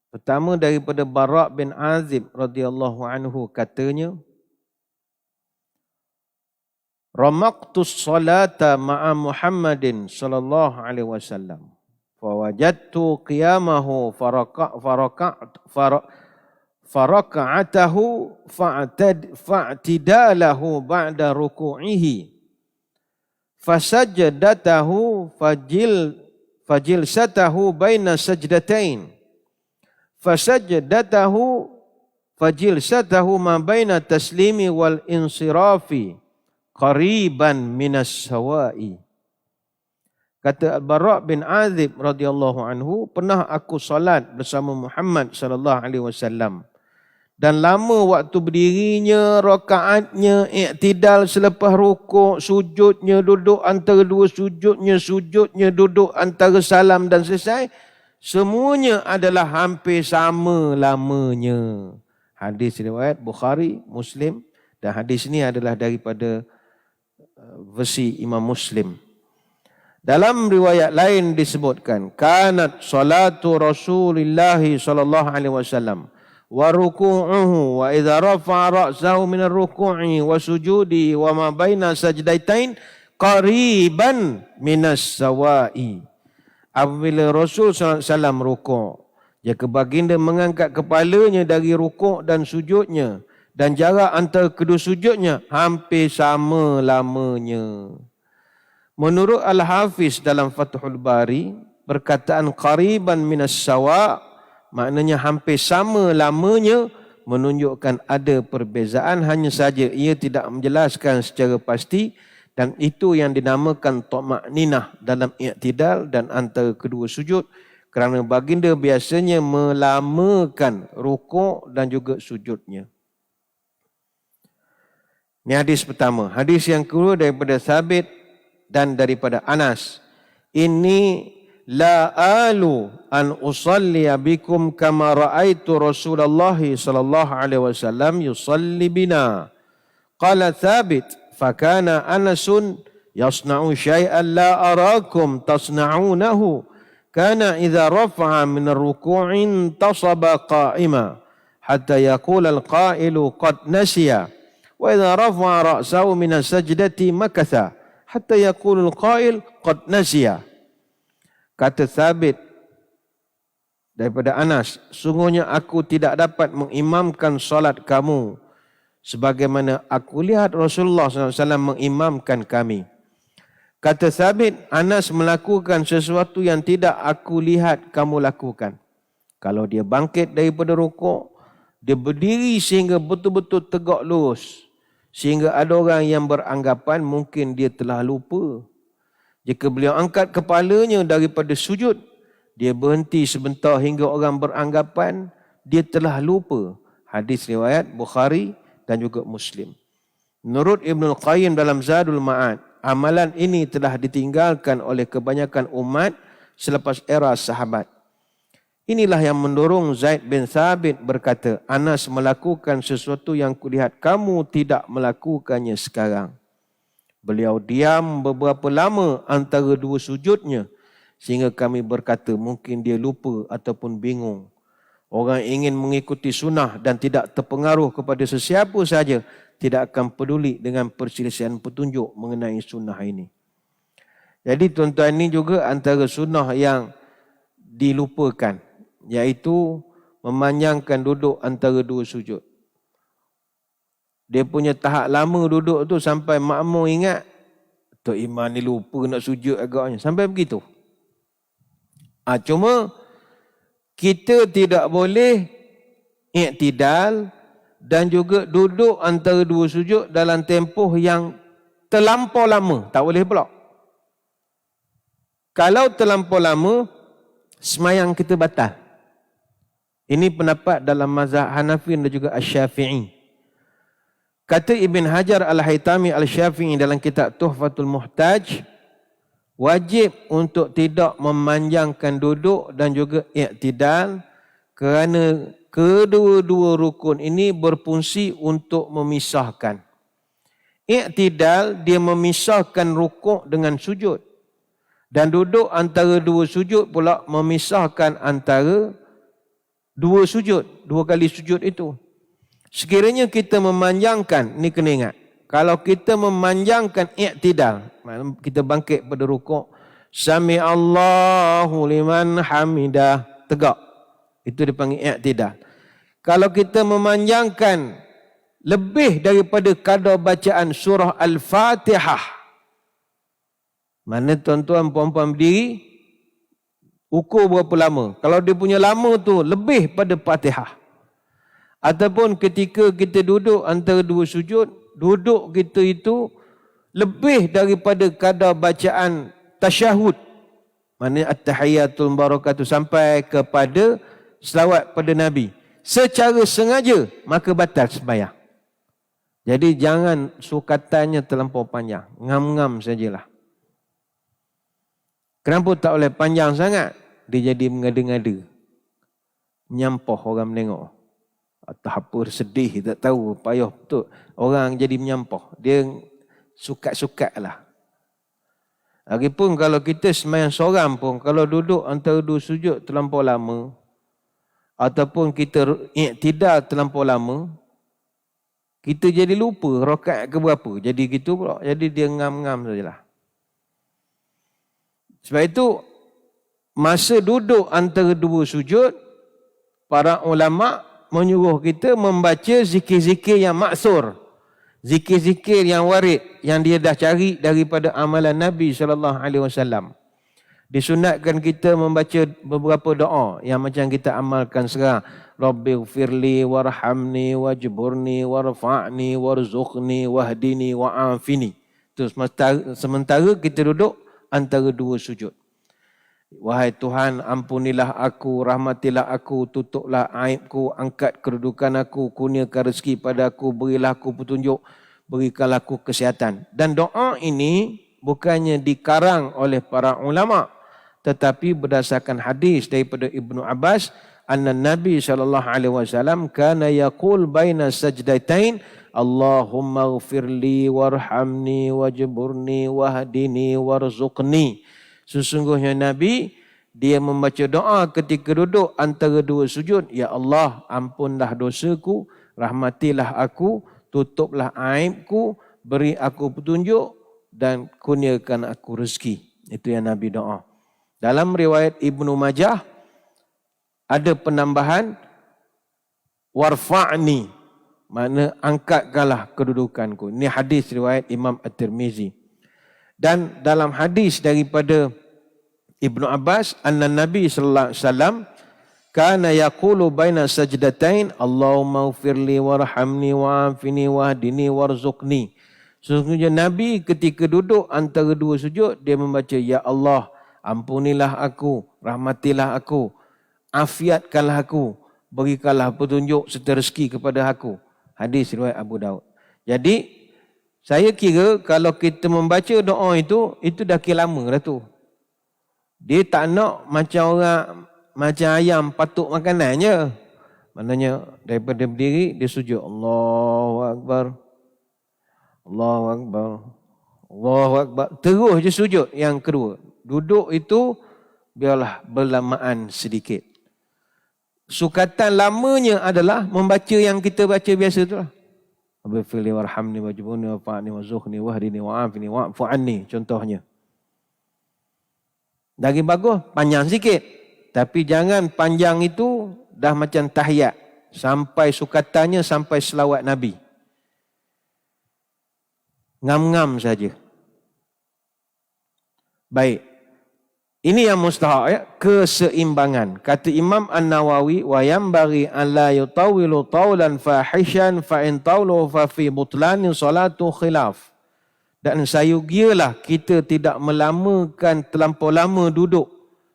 Pertama daripada Bara' bin Azib radhiyallahu anhu, katanya, Ramaqtus salata ma'a Muhammadin sallallahu alaihi wasallam. Fawajadtu qiyamahu faraka'atahu fa'tidalahu ba'da ruku'ihi. Fasajadatahu fajilsatahu baina sajdatain. Fasajadatahu fajilsatahu ma baina taslimi wal insirafi qariban minas sawa'i. Kata Al-Bara' bin Azib radhiyallahu anhu, pernah aku solat bersama Muhammad sallallahu alaihi wasallam. Dan lama waktu berdirinya, rakaatnya, i'tidal selepas rukuk, sujudnya, duduk antara dua sujudnya, duduk antara salam dan selesai, semuanya adalah hampir sama lamanya. Hadis riwayat Bukhari, Muslim, dan hadis ini adalah daripada versi Imam Muslim. Dalam riwayat lain disebutkan, kanat salatu Rasulullah sallallahu alaihi wasallam wa ruku'uhu wa idza rafa'a ra'sahu min ar-ruku'i wa sujudi wa ma baina sajdaitain qariban minas sawa'i. Apabila Rasul sallallahu alaihi wasallam rukuk, jika baginda mengangkat kepalanya dari rukuk dan sujudnya, dan jarak antara kedua sujudnya hampir sama lamanya. Menurut Al-Hafiz dalam Fathul Bari, perkataan qariban minas sawa' maknanya hampir sama lamanya menunjukkan ada perbezaan, hanya saja ia tidak menjelaskan secara pasti, dan itu yang dinamakan thama'ninah dalam i'tidal dan antara kedua sujud, kerana baginda biasanya melamakan rukuk dan juga sujudnya. Ini hadis pertama. Hadis yang kedua daripada Thabit dan daripada Anas. Inni la alu an usalli bikum kama ra'aitu Rasulullah sallallahu alaihi wasallam yusalli bina. Qala Thabit, fakana Anasun yasna'u syai'an la arakum tasna'unahu. Kana idza rafa'a min ar-ruku'in tasaba qa'ima hatta yaqula al-qa'ilu qad nasiya. Wa idza rafa'a ra'sahu min as-sajdati makatha hatta yaqulu al-qa'il qad nasiya. Kata Thabit daripada Anas, sungguhnya aku tidak dapat mengimamkan solat kamu sebagaimana aku lihat Rasulullah SAW mengimamkan kami. Kata Thabit, Anas melakukan sesuatu yang tidak aku lihat kamu lakukan. Kalau dia bangkit daripada rukuk, dia berdiri sehingga betul-betul tegak lurus, sehingga ada orang yang beranggapan mungkin dia telah lupa. Jika beliau angkat kepalanya daripada sujud, dia berhenti sebentar hingga orang beranggapan dia telah lupa. Hadis riwayat Bukhari dan juga Muslim. Menurut Ibnul Qayyim dalam Zadul Ma'ad, amalan ini telah ditinggalkan oleh kebanyakan umat selepas era sahabat. Inilah yang mendorong Zaid bin Thabit berkata, Anas melakukan sesuatu yang kulihat kamu tidak melakukannya sekarang. Beliau diam beberapa lama antara dua sujudnya sehingga kami berkata mungkin dia lupa ataupun bingung. Orang ingin mengikuti sunnah dan tidak terpengaruh kepada sesiapa saja tidak akan peduli dengan perselisihan petunjuk mengenai sunnah ini. Jadi tuan-tuan, ini juga antara sunnah yang dilupakan, iaitu memanjangkan duduk antara dua sujud. Dia punya tahap lama duduk tu sampai makmum ingat, Tok Iman ni lupa nak sujud agaknya. Sampai begitu. Cuma kita tidak boleh i'tidal dan juga duduk antara dua sujud dalam tempoh yang terlampau lama. Tak boleh pula. Kalau terlampau lama, semayang kita batal. Ini pendapat dalam mazhab Hanafi dan juga Asy-Syafi'i. Kata Ibn Hajar Al-Haytami Al-Syafi'i dalam kitab Tuhfatul Muhtaj, wajib untuk tidak memanjangkan duduk dan juga i'tidal kerana kedua-dua rukun ini berfungsi untuk memisahkan. I'tidal, dia memisahkan rukuk dengan sujud. Dan duduk antara dua sujud pula memisahkan antara dua sujud, dua kali sujud itu. Sekiranya kita memanjangkan, ni kena ingat, kalau kita memanjangkan i'tidal, kita bangkit pada rukuk, Sami Allahu liman hamidah, tegak. Itu dipanggil i'tidal. Kalau kita memanjangkan lebih daripada kadar bacaan surah Al-Fatihah, mana tuan-tuan puan-puan berdiri, ukur berapa lama. Kalau dia punya lama tu lebih pada Fatihah, Ataupun ketika kita duduk antara dua sujud, duduk kita itu lebih daripada kadar bacaan tasyahud. Maknanya at-tahiyatul barakatuh sampai kepada selawat pada Nabi. Secara sengaja, maka batal sembahyang. Jadi jangan sukatannya terlampau panjang. Ngam-ngam sajalah. Kenapa tak boleh panjang sangat? Dia jadi mengada-ngada. Menyampoh orang menengok. Atau apa sedih, tak tahu. Payah betul. Orang jadi menyampoh. Dia sukat-sukat lah. Lagipun kalau kita sembahyang seorang pun, kalau duduk antara dua sujud terlampau lama, ataupun kita tidak terlampau lama, kita jadi lupa rakaat ke berapa. Jadi gitu pula. Jadi dia ngam-ngam sajalah. Sebab itu, masa duduk antara dua sujud, para ulama menyuruh kita membaca zikir-zikir yang maksur. Zikir-zikir yang warid, yang dia dah cari daripada amalan Nabi SAW. Disunatkan kita membaca beberapa doa yang macam kita amalkan sekarang. Rabbighfirli warhamni wajburni warfa'ni warzuqni wahdini wa'afini. Itu sementara kita duduk antara dua sujud. Wahai Tuhan, ampunilah aku, rahmatilah aku, tutuplah aibku, angkat kedudukan aku, kurniakan rezeki pada aku, berilah aku petunjuk, berikanlah aku kesihatan. Dan doa ini bukannya dikarang oleh para ulama, tetapi berdasarkan hadis daripada Ibnu Abbas, anna Nabi SAW kana yaqul baina sajdatain, Allahumma ghfirli warhamni wajburni wahdini warzuqni. Sesungguhnya Nabi, dia membaca doa ketika duduk antara dua sujud. Ya Allah, ampunlah dosaku, rahmatilah aku, tutuplah aibku, beri aku petunjuk dan kurniakan aku rezeki. Itu yang Nabi doa. Dalam riwayat Ibnu Majah, ada penambahan warfa'ni, makna angkatkanlah kedudukanku. Ini hadis riwayat Imam At-Tirmizi. Dan dalam hadis daripada Ibnu Abbas, anna Nabi sallallahu alaihi wasallam kana yaqulu baina sajdatain, Allahumma ighfirli warhamni wa'afini wahdini warzuqni. Sesungguhnya Nabi ketika duduk antara dua sujud, dia membaca, Ya Allah, ampunilah aku, rahmatilah aku, afiatkanlah aku, berikanlah petunjuk serta rezeki kepada aku. Hadis riwayat Abu Daud. Jadi, saya kira kalau kita membaca doa itu dah kira lama dah tu. Dia tak nak macam orang, macam ayam patuk makanannya. Maknanya daripada berdiri, dia sujud. Allahu Akbar. Allahu Akbar. Allahu Akbar. Terus je sujud yang kedua. Duduk itu biarlah berlamaan sedikit. Sukatan lamanya adalah membaca yang kita baca biasa tu lah. Rabbighfirli warhamni wajburni warfa'ni warzuqni wahdini wa'afini wa'fu anni, contohnya. Lagi bagus panjang sikit, tapi jangan panjang itu dah macam tahiyat, sampai sukatannya sampai selawat Nabi. Ngam-ngam saja. Baik. Ini yang mustahak ya, keseimbangan. Kata Imam An-Nawawi, wa yambaghi an la yutawilu tawlan fahishan fa in tawlu fa fi butlani salatu khilaf. Dan sayugialah kita tidak melamakan terlampau lama duduk,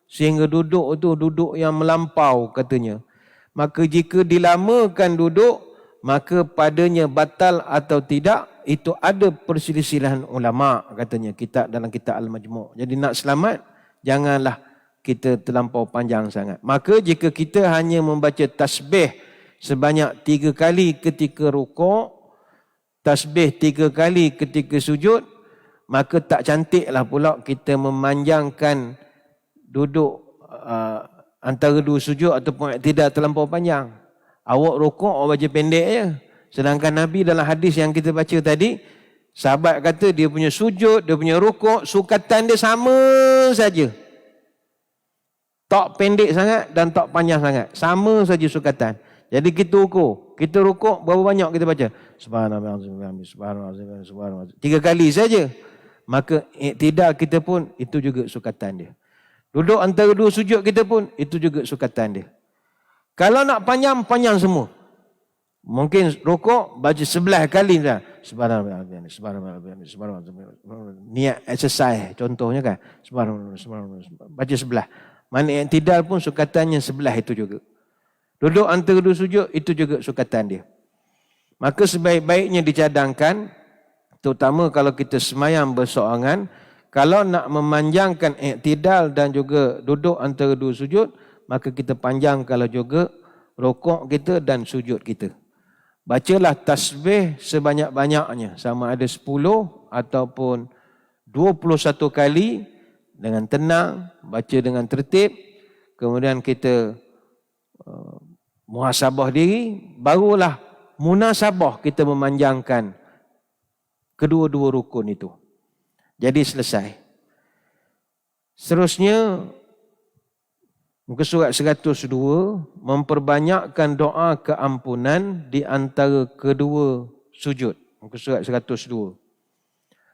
sehingga duduk itu duduk yang melampau katanya. Maka jika dilamakan duduk, maka padanya batal atau tidak, itu ada perselisihan ulama katanya, dalam kitab Al-Majmu'. Jadi nak selamat, janganlah kita terlampau panjang sangat. Maka jika kita hanya membaca tasbih sebanyak 3 kali ketika rukuk, tasbih 3 kali ketika sujud, maka tak cantiklah pula kita memanjangkan duduk antara dua sujud ataupun tidak terlampau panjang. Awak rukuk, awak baca pendek je. Sedangkan Nabi dalam hadis yang kita baca tadi, sahabat kata dia punya sujud, dia punya rukuk, sukatan dia sama saja. Tak pendek sangat dan tak panjang sangat. Sama saja sukatan. Jadi kita rukuk. Kita rukuk, berapa banyak kita baca? Subhanallah, subhanallah, subhanallah. 3 kali saja. Maka tidak kita pun, itu juga sukatan dia. Duduk antara dua sujud kita pun, itu juga sukatan dia. Kalau nak panjang, panjang semua. Mungkin rukuk baca 11 kali dah. Subhanallah, subhanallah. Niat exercise contohnya kan. Subhanallah. Baca 11. Mana i'tidal pun sukatannya 11 itu juga. Duduk antara dua sujud itu juga sukatan dia. Maka sebaik-baiknya dicadangkan, terutama kalau kita semayang bersorangan, kalau nak memanjangkan i'tidal dan juga duduk antara dua sujud, maka kita panjang kalau juga rukuk kita dan sujud kita. Bacalah tasbih sebanyak-banyaknya, sama ada 10 ataupun 21 kali dengan tenang, baca dengan tertib, kemudian kita muhasabah diri, barulah munasabah kita memanjangkan kedua-dua rukun itu. Jadi selesai. Seterusnya, muka surat 102, memperbanyakkan doa keampunan di antara kedua sujud. Muka surat 102.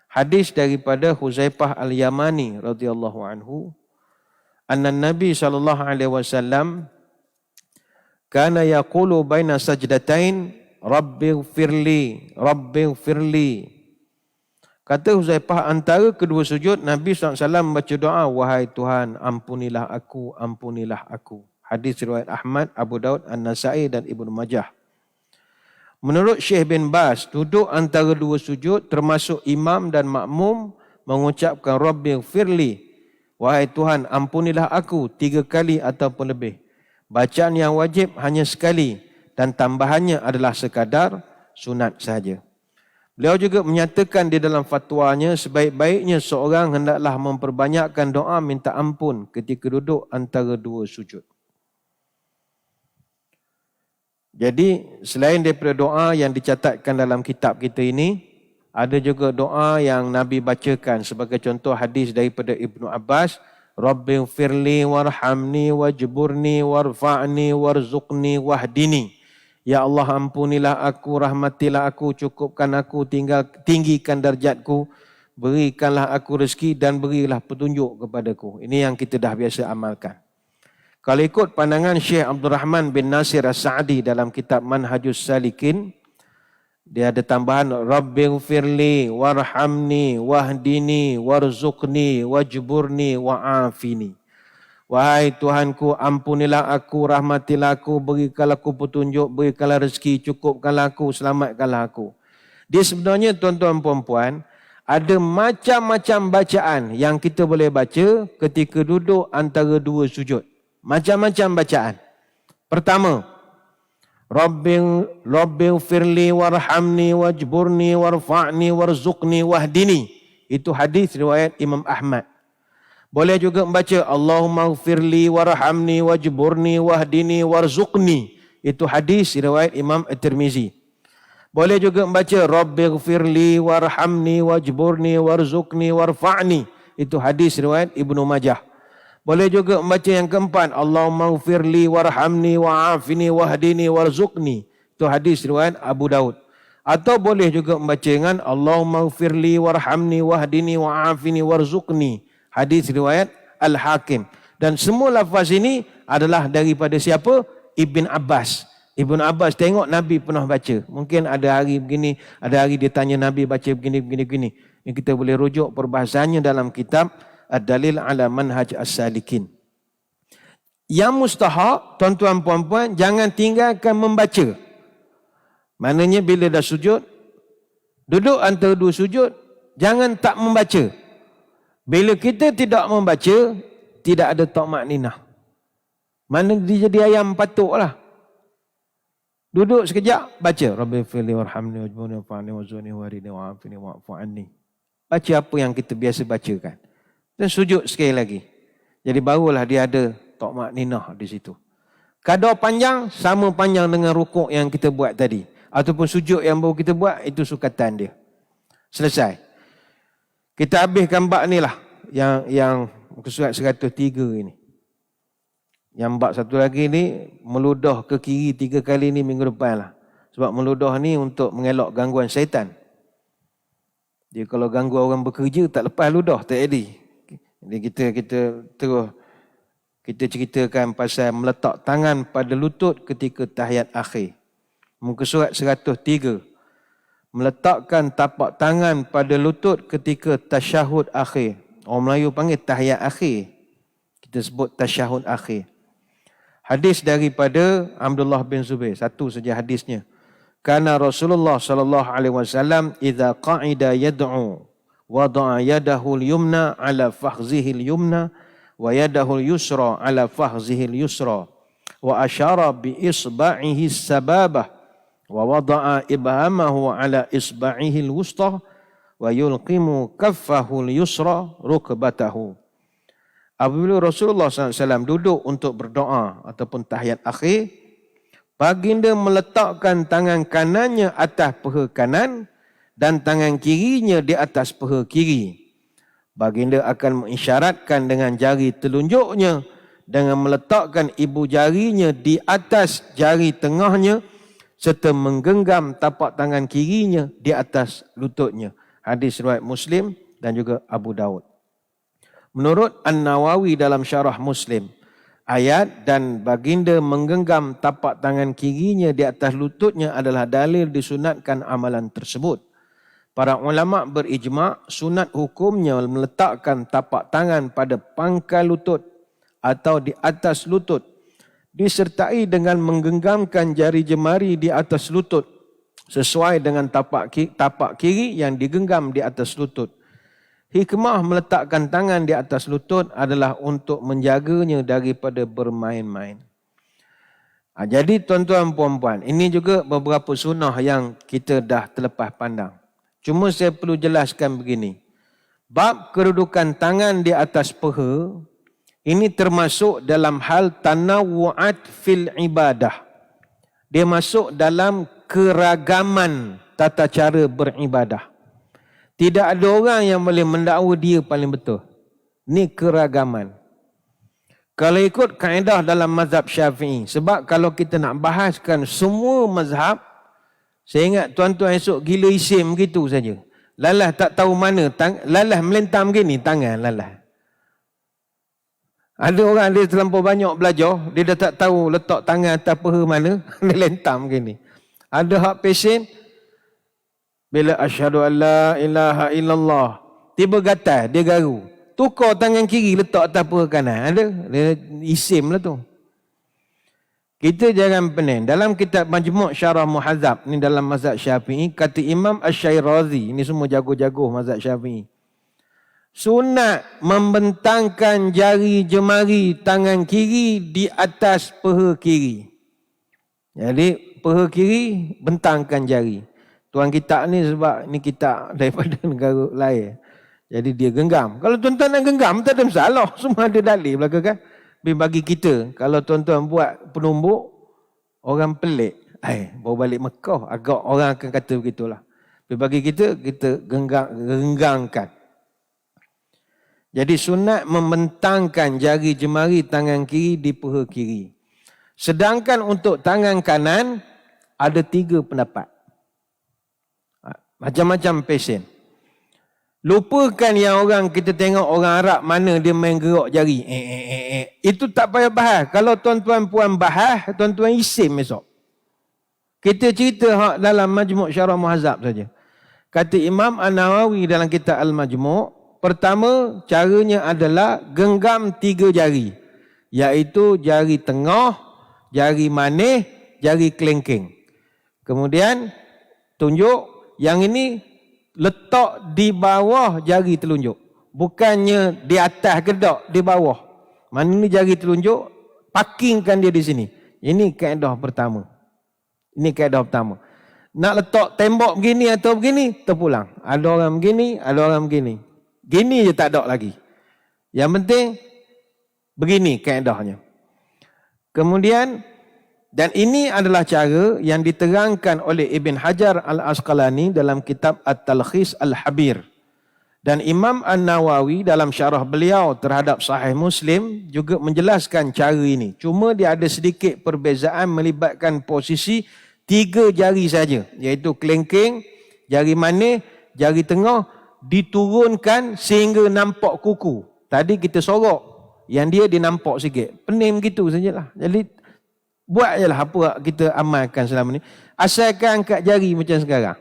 Hadis daripada Huzaifah Al-Yamani radhiyallahu anhu, anna Nabi sallallahu alaihi wasallam kana yaqulu baina sajdatain rabbighfirli rabbighfirli. Kata Huzaifah, antara kedua sujud Nabi SAW membaca doa, wahai Tuhan, ampunilah aku, ampunilah aku. Hadis riwayat Ahmad, Abu Daud, An-Nasai dan Ibnu Majah. Menurut Syekh bin Baz, duduk antara dua sujud termasuk imam dan makmum mengucapkan rabbighfirli, wahai Tuhan, ampunilah aku 3 kali ataupun lebih. Bacaan yang wajib hanya sekali dan tambahannya adalah sekadar sunat sahaja. Beliau juga menyatakan di dalam fatwanya, sebaik-baiknya seorang hendaklah memperbanyakkan doa minta ampun ketika duduk antara dua sujud. Jadi selain daripada doa yang dicatatkan dalam kitab kita ini, ada juga doa yang Nabi bacakan. Sebagai contoh hadis daripada Ibnu Abbas, Rabbighfirli warhamni wajburni warfa'ni warzuqni wahdini. Ya Allah, ampunilah aku, rahmatilah aku, cukupkan aku, tinggikan darjatku, berikanlah aku rezeki dan berilah petunjuk kepadaku. Ini yang kita dah biasa amalkan. Kalau ikut pandangan Syekh Abdul Rahman bin Nasir As-Sa'di dalam kitab Manhajus Salikin, dia ada tambahan Rabbighfirli warhamni wahdini warzuqni wajburni wa'afini. Wahai Tuhanku, ampunilah aku, rahmatilah aku, berikanlah aku petunjuk, berikanlah rezeki, cukupkanlah aku, selamatkanlah aku. Dia sebenarnya tuan-tuan puan-puan, ada macam-macam bacaan yang kita boleh baca ketika duduk antara dua sujud. Macam-macam bacaan. Pertama, Rabbighfirli warhamni wajburni warfa'ni warzuqni wahdini. Itu hadis riwayat Imam Ahmad. Boleh juga membaca Allahumma ghfirli warhamni wajburni wahdini warzuqni. Itu hadis riwayat Imam At-Tirmizi. Boleh juga membaca Rabbighfirli warhamni wajburni warzuqni warfa'ni. Itu hadis riwayat Ibnu Majah. Boleh juga membaca yang keempat, Allahumma ghfirli warhamni wa'afini wahdini warzuqni. Itu hadis riwayat Abu Daud. Atau boleh juga membaca dengan Allahumma ghfirli warhamni wahdini wa'afini warzuqni. Hadis riwayat Al-Hakim. Dan semua lafaz ini adalah daripada siapa? Ibn Abbas. Ibn Abbas tengok Nabi pernah baca. Mungkin ada hari begini, ada hari dia tanya Nabi baca begini. Ini kita boleh rujuk perbahasannya dalam kitab Ad-Dalil ala Manhaj As-Salikin. Yang mustahak, tuan-tuan puan-puan, jangan tinggalkan membaca. Maknanya bila dah sujud, duduk antara dua sujud, jangan tak membaca. Bila kita tidak membaca, tidak ada tamakninah. Mana dia jadi ayam patuklah. Duduk sekejap, baca. Rabbighfirli warhamni wajburni wa'afini warzuqni wahdini wa'afini wa'fu anni. Baca apa yang kita biasa bacakan. Dan sujud sekali lagi. Jadi barulah dia ada tamakninah di situ. Kadar panjang sama panjang dengan rukuk yang kita buat tadi. Ataupun sujud yang baru kita buat, itu sukatan dia. Selesai. Kita habiskan bab ni lah. Yang surat 103 ini. Yang bab satu lagi ni, meludah ke kiri 3 kali ni minggu depan lah. Sebab meludah ni untuk mengelak gangguan syaitan. Dia kalau ganggu orang bekerja, tak lepas ludah, tak jadi. Jadi kita terus kita ceritakan pasal meletak tangan pada lutut ketika tahiyat akhir. Muka surat 103. Meletakkan tapak tangan pada lutut ketika tasyahud akhir. Orang Melayu panggil tahiyat akhir. Kita sebut tasyahud akhir. Hadis daripada Abdullah bin Zubair. Satu saja hadisnya. Kana Rasulullah sallallahu alaihi wasallam idza qa'ida yad'u wada'a yadahu al-yumna ala fakhzihi al-yumna wa yadahu al-yusra ala fakhzihi al-yusra wa asyara bi isba'ihi as-sababah wa wada'a ibhamahu ala isba'ihi al-wusta wa yulqimu kaffahu al-yusra rukbatahu. Apabila Rasulullah SAW duduk untuk berdoa ataupun tahiyat akhir, baginda meletakkan tangan kanannya atas paha kanan dan tangan kirinya di atas paha kiri. Baginda akan mengisyaratkan dengan jari telunjuknya dengan meletakkan ibu jarinya di atas jari tengahnya serta menggenggam tapak tangan kirinya di atas lututnya. Hadis riwayat Muslim dan juga Abu Daud. Menurut An-Nawawi dalam syarah Muslim, ayat dan baginda menggenggam tapak tangan kirinya di atas lututnya adalah dalil disunatkan amalan tersebut. Para ulama berijma' sunat hukumnya meletakkan tapak tangan pada pangkal lutut atau di atas lutut disertai dengan menggenggamkan jari jemari di atas lutut sesuai dengan tapak kiri yang digenggam di atas lutut. Hikmah meletakkan tangan di atas lutut adalah untuk menjaganya daripada bermain-main. Jadi tuan-tuan puan-puan, ini juga beberapa sunnah yang kita dah terlepas pandang. Cuma saya perlu jelaskan begini. Bab kedudukan tangan di atas paha, ini termasuk dalam hal tanawu'at fil ibadah. Dia masuk dalam keragaman tata cara beribadah. Tidak ada orang yang boleh mendakwa dia paling betul. Ini keragaman. Kalau ikut kaedah dalam mazhab Syafi'i, sebab kalau kita nak bahaskan semua mazhab, saya ingat tuan-tuan esok gila isim gitu saja. Lalah tak tahu mana, lalah melentam gini tangan lalah. Ada orang dia terlampau banyak belajar, dia dah tak tahu letak tangan atas paha mana, dia lentam gini. Ada hak pesen, bila asyhadu an la ilaha illallah, tiba gatal, dia garu. Tukar tangan kiri letak atas paha kanan. Ada, dia isim lah tu. Kita jangan pening. Dalam kitab Majmu' Syarah Muhadzab, ni dalam mazhab Syafi'i, kata Imam Asy-Syairazi, ni semua jago-jago mazhab Syafi'i. Sunat membentangkan jari jemari tangan kiri di atas paha kiri. Jadi paha kiri bentangkan jari. Tuan kitab ni sebab ni kitab daripada negara lain. Jadi dia genggam. Kalau tuan-tuan nak genggam tak ada masalah. Semua ada dalil belakang kan. Bagi kita, kalau tuan-tuan buat penumbuk, orang pelik. Bawa balik Mekah, agak orang akan kata begitulah. Bagi kita, kita genggangkan. Jadi sunat membentangkan jari jemari tangan kiri di paha kiri. Sedangkan untuk tangan kanan, ada 3 pendapat. Macam-macam pesen. Lupakan yang orang kita tengok orang Arab mana dia main gerak jari. Itu tak payah bahas. Kalau tuan-tuan puan bahas, tuan-tuan isim esok. Kita cerita hak dalam Majmu' Syarah Muhadzab saja. Kata Imam An-Nawawi dalam kitab Al-Majmu', pertama, caranya adalah genggam 3 jari. Iaitu jari tengah, jari manis, jari kelengking. Kemudian, tunjuk. Yang ini letak di bawah jari telunjuk. Bukannya di atas gedak, di bawah. Mana ni jari telunjuk, parkingkan dia di sini. Ini kaedah pertama. Ini kaedah pertama. Nak letak tembok begini atau begini, terpulang. Ada orang begini, ada orang begini. Gini je tak ada lagi. Yang penting begini kaedahnya. Kemudian, dan ini adalah cara yang diterangkan oleh Ibn Hajar Al-Asqalani dalam kitab At-Talkhis Al-Habir. Dan Imam An-Nawawi dalam syarah beliau terhadap Sahih Muslim juga menjelaskan cara ini. Cuma dia ada sedikit perbezaan melibatkan posisi 3 jari saja. Iaitu kelengking, jari manis, jari tengah, diturunkan sehingga nampak kuku. Tadi kita sorok, yang dia nampak sikit. Pening gitu sajalah. Jadi Buat je lah apa kita amalkan selama ni. Asalkan angkat jari macam sekarang.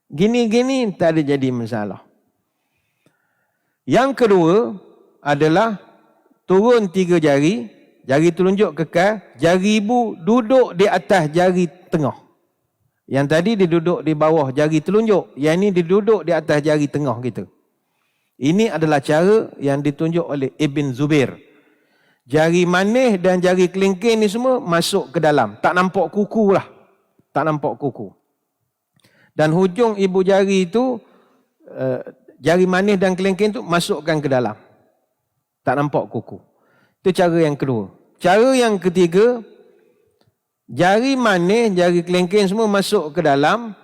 Gini-gini tak ada jadi masalah. Yang kedua adalah turun 3 jari. Jari telunjuk kekal. Jari ibu duduk di atas jari tengah. Yang tadi dia duduk di bawah jari telunjuk. Yang ini dia duduk di atas jari tengah kita. Ini adalah cara yang ditunjuk oleh Ibn Zubair. Jari manis dan jari kelingking ni semua masuk ke dalam. Tak nampak kuku lah. Tak nampak kuku. Dan hujung ibu jari itu, jari manis dan kelingking itu masukkan ke dalam. Tak nampak kuku. Itu cara yang kedua. Cara yang ketiga, jari manis, jari kelingking semua masuk ke dalam.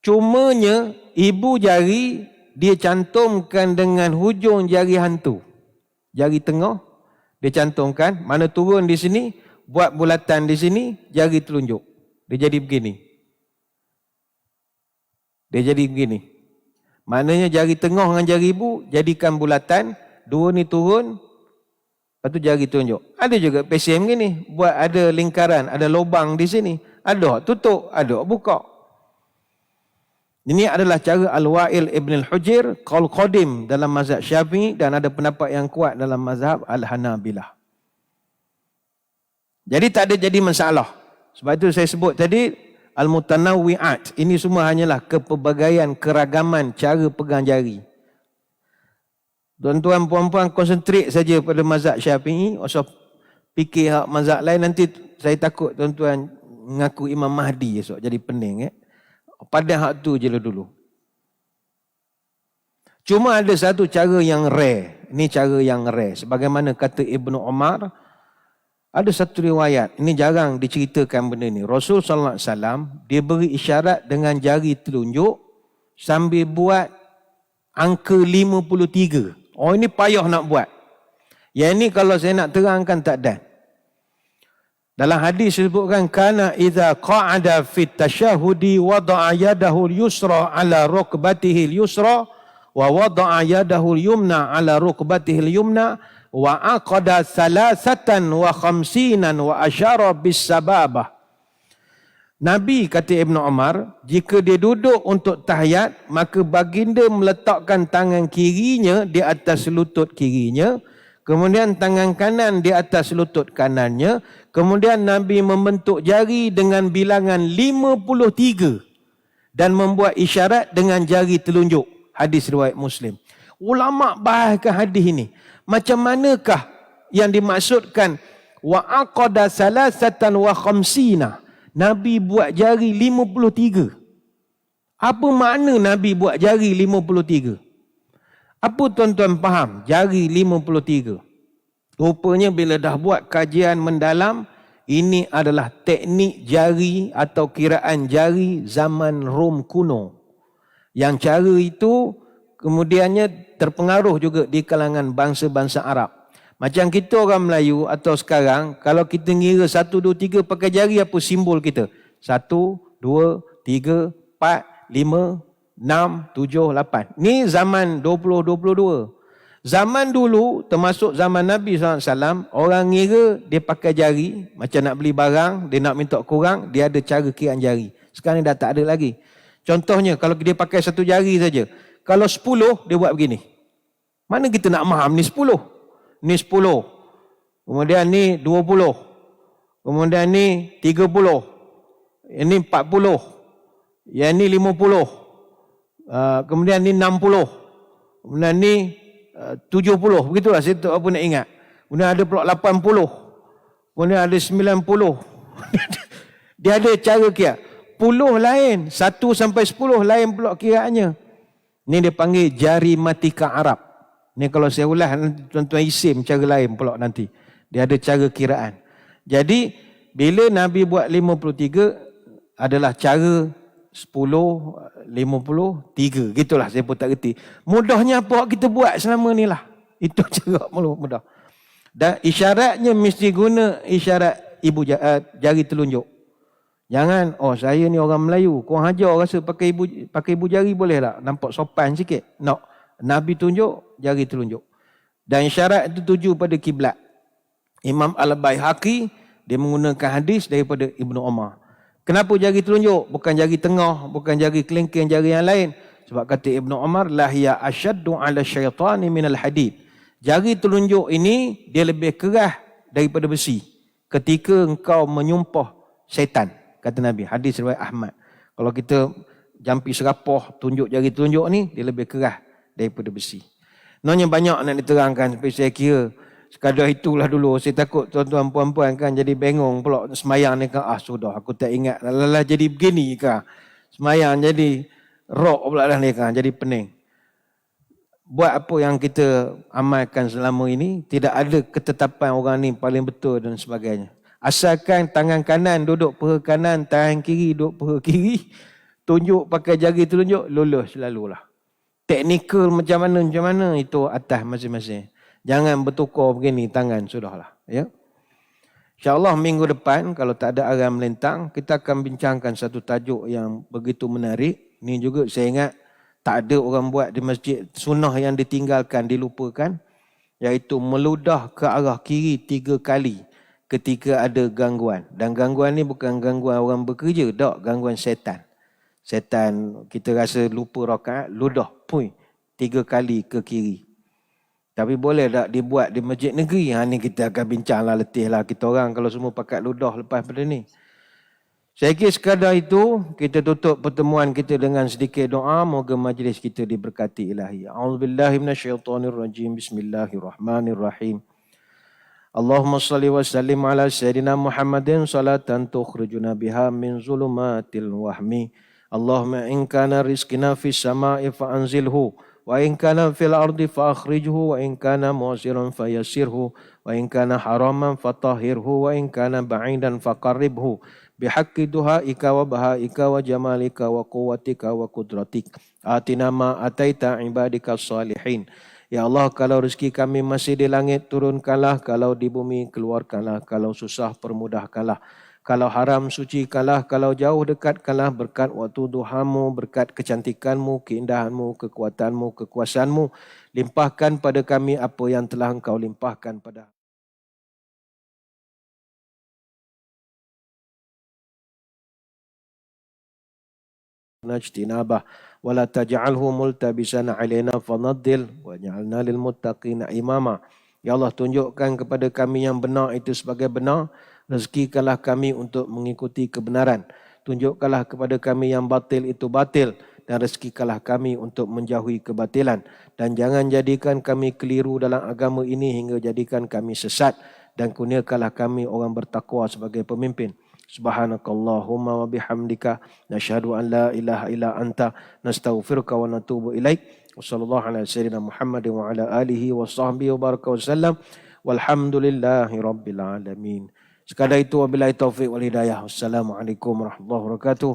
Cumanya ibu jari dia cantumkan dengan hujung jari hantu. Jari tengah dia cantumkan, mana turun di sini, buat bulatan di sini, jari telunjuk. Dia jadi begini. Dia jadi begini. Maknanya jari tengah dengan jari ibu, jadikan bulatan, dua ni turun, lepas tu jari telunjuk. Ada juga PCM gini, buat ada lingkaran, ada lubang di sini. Ada tutup, ada buka. Ini adalah cara Al-Wa'il Ibn Al-Hujir, qaul qadim dalam mazhab Syafi'i dan ada pendapat yang kuat dalam mazhab Al-Hanabilah. Jadi tak ada jadi masalah. Sebab itu saya sebut tadi, Al-Mutanawwi'at. Ini semua hanyalah kepelbagaian, keragaman cara pegang jari. Tuan-tuan, puan-puan konsentrate saja pada mazhab Syafi'i. Usah fikir hak mazhab lain, nanti saya takut tuan-tuan mengaku Imam Mahdi esok jadi pening. Pada hak tu je dulu. Cuma ada satu cara yang rare. Ini cara yang rare. Sebagaimana kata Ibnu Umar, ada satu riwayat. Ini jarang diceritakan benda ni. Rasul sallallahu alaihi wasallam dia beri isyarat dengan jari telunjuk sambil buat angka 53. Oh, ini payah nak buat. Yang ini kalau saya nak terangkan tak ada. Dalam hadis disebutkan kana idza qa'ada fit tasyahudi wada'a yadahu al-yusra ala rukbatihi al-yusra wa wada'a yadahu al-yumna ala rukbatihi al-yumna wa aqada 53 wa asyara bis sababah. Nabi kata Ibnu Umar, jika dia duduk untuk tahiyat, maka baginda meletakkan tangan kirinya di atas lutut kirinya, kemudian tangan kanan di atas lutut kanannya. Kemudian Nabi membentuk jari dengan bilangan 53 dan membuat isyarat dengan jari telunjuk. Hadis riwayat Muslim. Ulama bahaskan hadis ini. Macam manakah yang dimaksudkan wa aqada 53? Nabi buat jari 53. Apa makna Nabi buat jari 53? Apa tuan-tuan faham jari 53? Rupanya bila dah buat kajian mendalam, ini adalah teknik jari atau kiraan jari zaman Rom kuno. Yang cara itu kemudiannya terpengaruh juga di kalangan bangsa-bangsa Arab. Macam kita orang Melayu atau sekarang, kalau kita ngira 1, 2, 3 pakai jari, apa simbol kita? 1, 2, 3, 4, 5, 6, 7, 8. Ni zaman 2022. Zaman dulu, termasuk zaman Nabi SAW, orang ngira dia pakai jari, macam nak beli barang, dia nak minta kurang, dia ada cara kiraan jari. Sekarang dah tak ada lagi. Contohnya, kalau dia pakai satu jari saja, kalau 10, dia buat begini. Mana kita nak faham ni 10? Ni 10. Kemudian ni 20. Kemudian ni 30. Ini 40. Yang ni 50. Kemudian ni 60. Kemudian ni 70. Begitulah saya tak apa nak ingat. Kemudian ada pula 80. Kemudian ada 90. Dia ada cara kira. Puluh lain. 1 sampai 10 lain pula kiraannya. Ni dia panggil jari matika Arab. Ni kalau saya ulas nanti tuan-tuan isim cara lain pula nanti. Dia ada cara kiraan. Jadi bila Nabi buat 53 adalah cara 10, 53. Gitulah saya pun tak reti. Mudahnya apa kita buat selama ni lah. Itu cara mudah. Dan isyaratnya mesti guna isyarat jari telunjuk. Jangan, oh saya ni orang Melayu, kau hajar rasa pakai ibu jari boleh tak? Nampak sopan sikit. No. Nabi tunjuk, jari telunjuk. Dan isyarat itu tuju pada kiblat. Imam Al-Baihaqi Dia menggunakan hadis daripada Ibnu Umar. Kenapa jari telunjuk? Bukan jari tengah, bukan jari kelingking, jari yang lain. Sebab kata Ibnu Umar, lahiya asyaddu ala syaitani minal hadid. Jari telunjuk ini, dia lebih keras daripada besi. Ketika engkau menyumpah syaitan, kata Nabi. Hadis riwayat Ahmad. Kalau kita jampi serapah, tunjuk jari telunjuk ni, dia lebih keras daripada besi. Nanya banyak nak diterangkan, tapi saya kira sekadar itulah dulu. Saya takut tuan-tuan puan-puan kan jadi bengong pula semayang ni kan. Sudah aku tak ingat. Lalah jadi begini kan. Semayang jadi rock pula dah ni kan. Jadi pening. Buat apa yang kita amalkan selama ini, tidak ada ketetapan orang ni paling betul dan sebagainya. Asalkan tangan kanan duduk peha kanan, tangan kiri duduk peha kiri, tunjuk pakai jari telunjuk, lulus selalulah. Teknikal macam mana itu atas masing-masing. Jangan bertukar begini tangan, sudahlah. Ya. InsyaAllah minggu depan, kalau tak ada arah melintang, kita akan bincangkan satu tajuk yang begitu menarik. Ini juga saya ingat, tak ada orang buat di masjid sunnah yang ditinggalkan, dilupakan. Iaitu meludah ke arah kiri 3 kali ketika ada gangguan. Dan gangguan ni bukan gangguan orang bekerja, tak, gangguan setan. Setan, kita rasa lupa rakaat, ludah, 3 kali ke kiri. Tapi boleh tak dibuat di masjid negeri? Ni kita akan bincanglah, letihlah kita orang kalau semua pakai ludah lepas pada ni. Saya kira sekadar itu, kita tutup pertemuan kita dengan sedikit doa. Moga majlis kita diberkati ilahi. A'udzubillahi minasyaitonirrajim. Bismillahirrahmanirrahim. Allahumma salli wa sallim ala Sayyidina Muhammadin salatan tukhrijuna biha min zulumatil wahmi. Allahumma in kana rizqina fis sama'i fa'anzilhu. Wa in kana fil ardi fa akhrijhu wa in kana mu'siran fayassirhu wa in kana haraman fatahhirhu wa in kana ba'idan faqarribhu bihaqqi duhaika wa bahaika wa jamalika wa quwwatika wa qudratik atina ma ataita ibadika salihin. Ya Allah, kalau rezeki kami masih di langit, turunkanlah. Kalau di bumi, keluarkanlah. Kalau susah, permudahkanlah. Kalau haram, sucikanlah. Kalau jauh, dekatkanlah. Berkat waktu duhamu, berkat kecantikanmu, keindahanmu, kekuatanmu, kekuasaanmu. Limpahkan pada kami apa yang telah engkau limpahkan pada najtinabah. Wala taj'alhu multabisan alaina fanaddil waj'alna lil muttaqina imama. Ya Allah, tunjukkan kepada kami yang benar itu sebagai benar. Rezekikanlah kami untuk mengikuti kebenaran. Tunjukkanlah kepada kami yang batil itu batil. Dan rezekikanlah kami untuk menjauhi kebatilan. Dan jangan jadikan kami keliru dalam agama ini hingga jadikan kami sesat. Dan kurniakanlah kami orang bertakwa sebagai pemimpin. Subhanakallahumma wa bihamdika nashhadu an la ilaha illa anta nastaghfiruka wa natubu ilaik. Wassallallahu ala sayyidina Muhammadin wa ala alihi wa sahbihi wa baraka wasallam. Walhamdulillahi rabbil alamin. Sekadar itu wabillahi taufiq wal hidayah. Wassalamualaikum warahmatullahi wabarakatuh.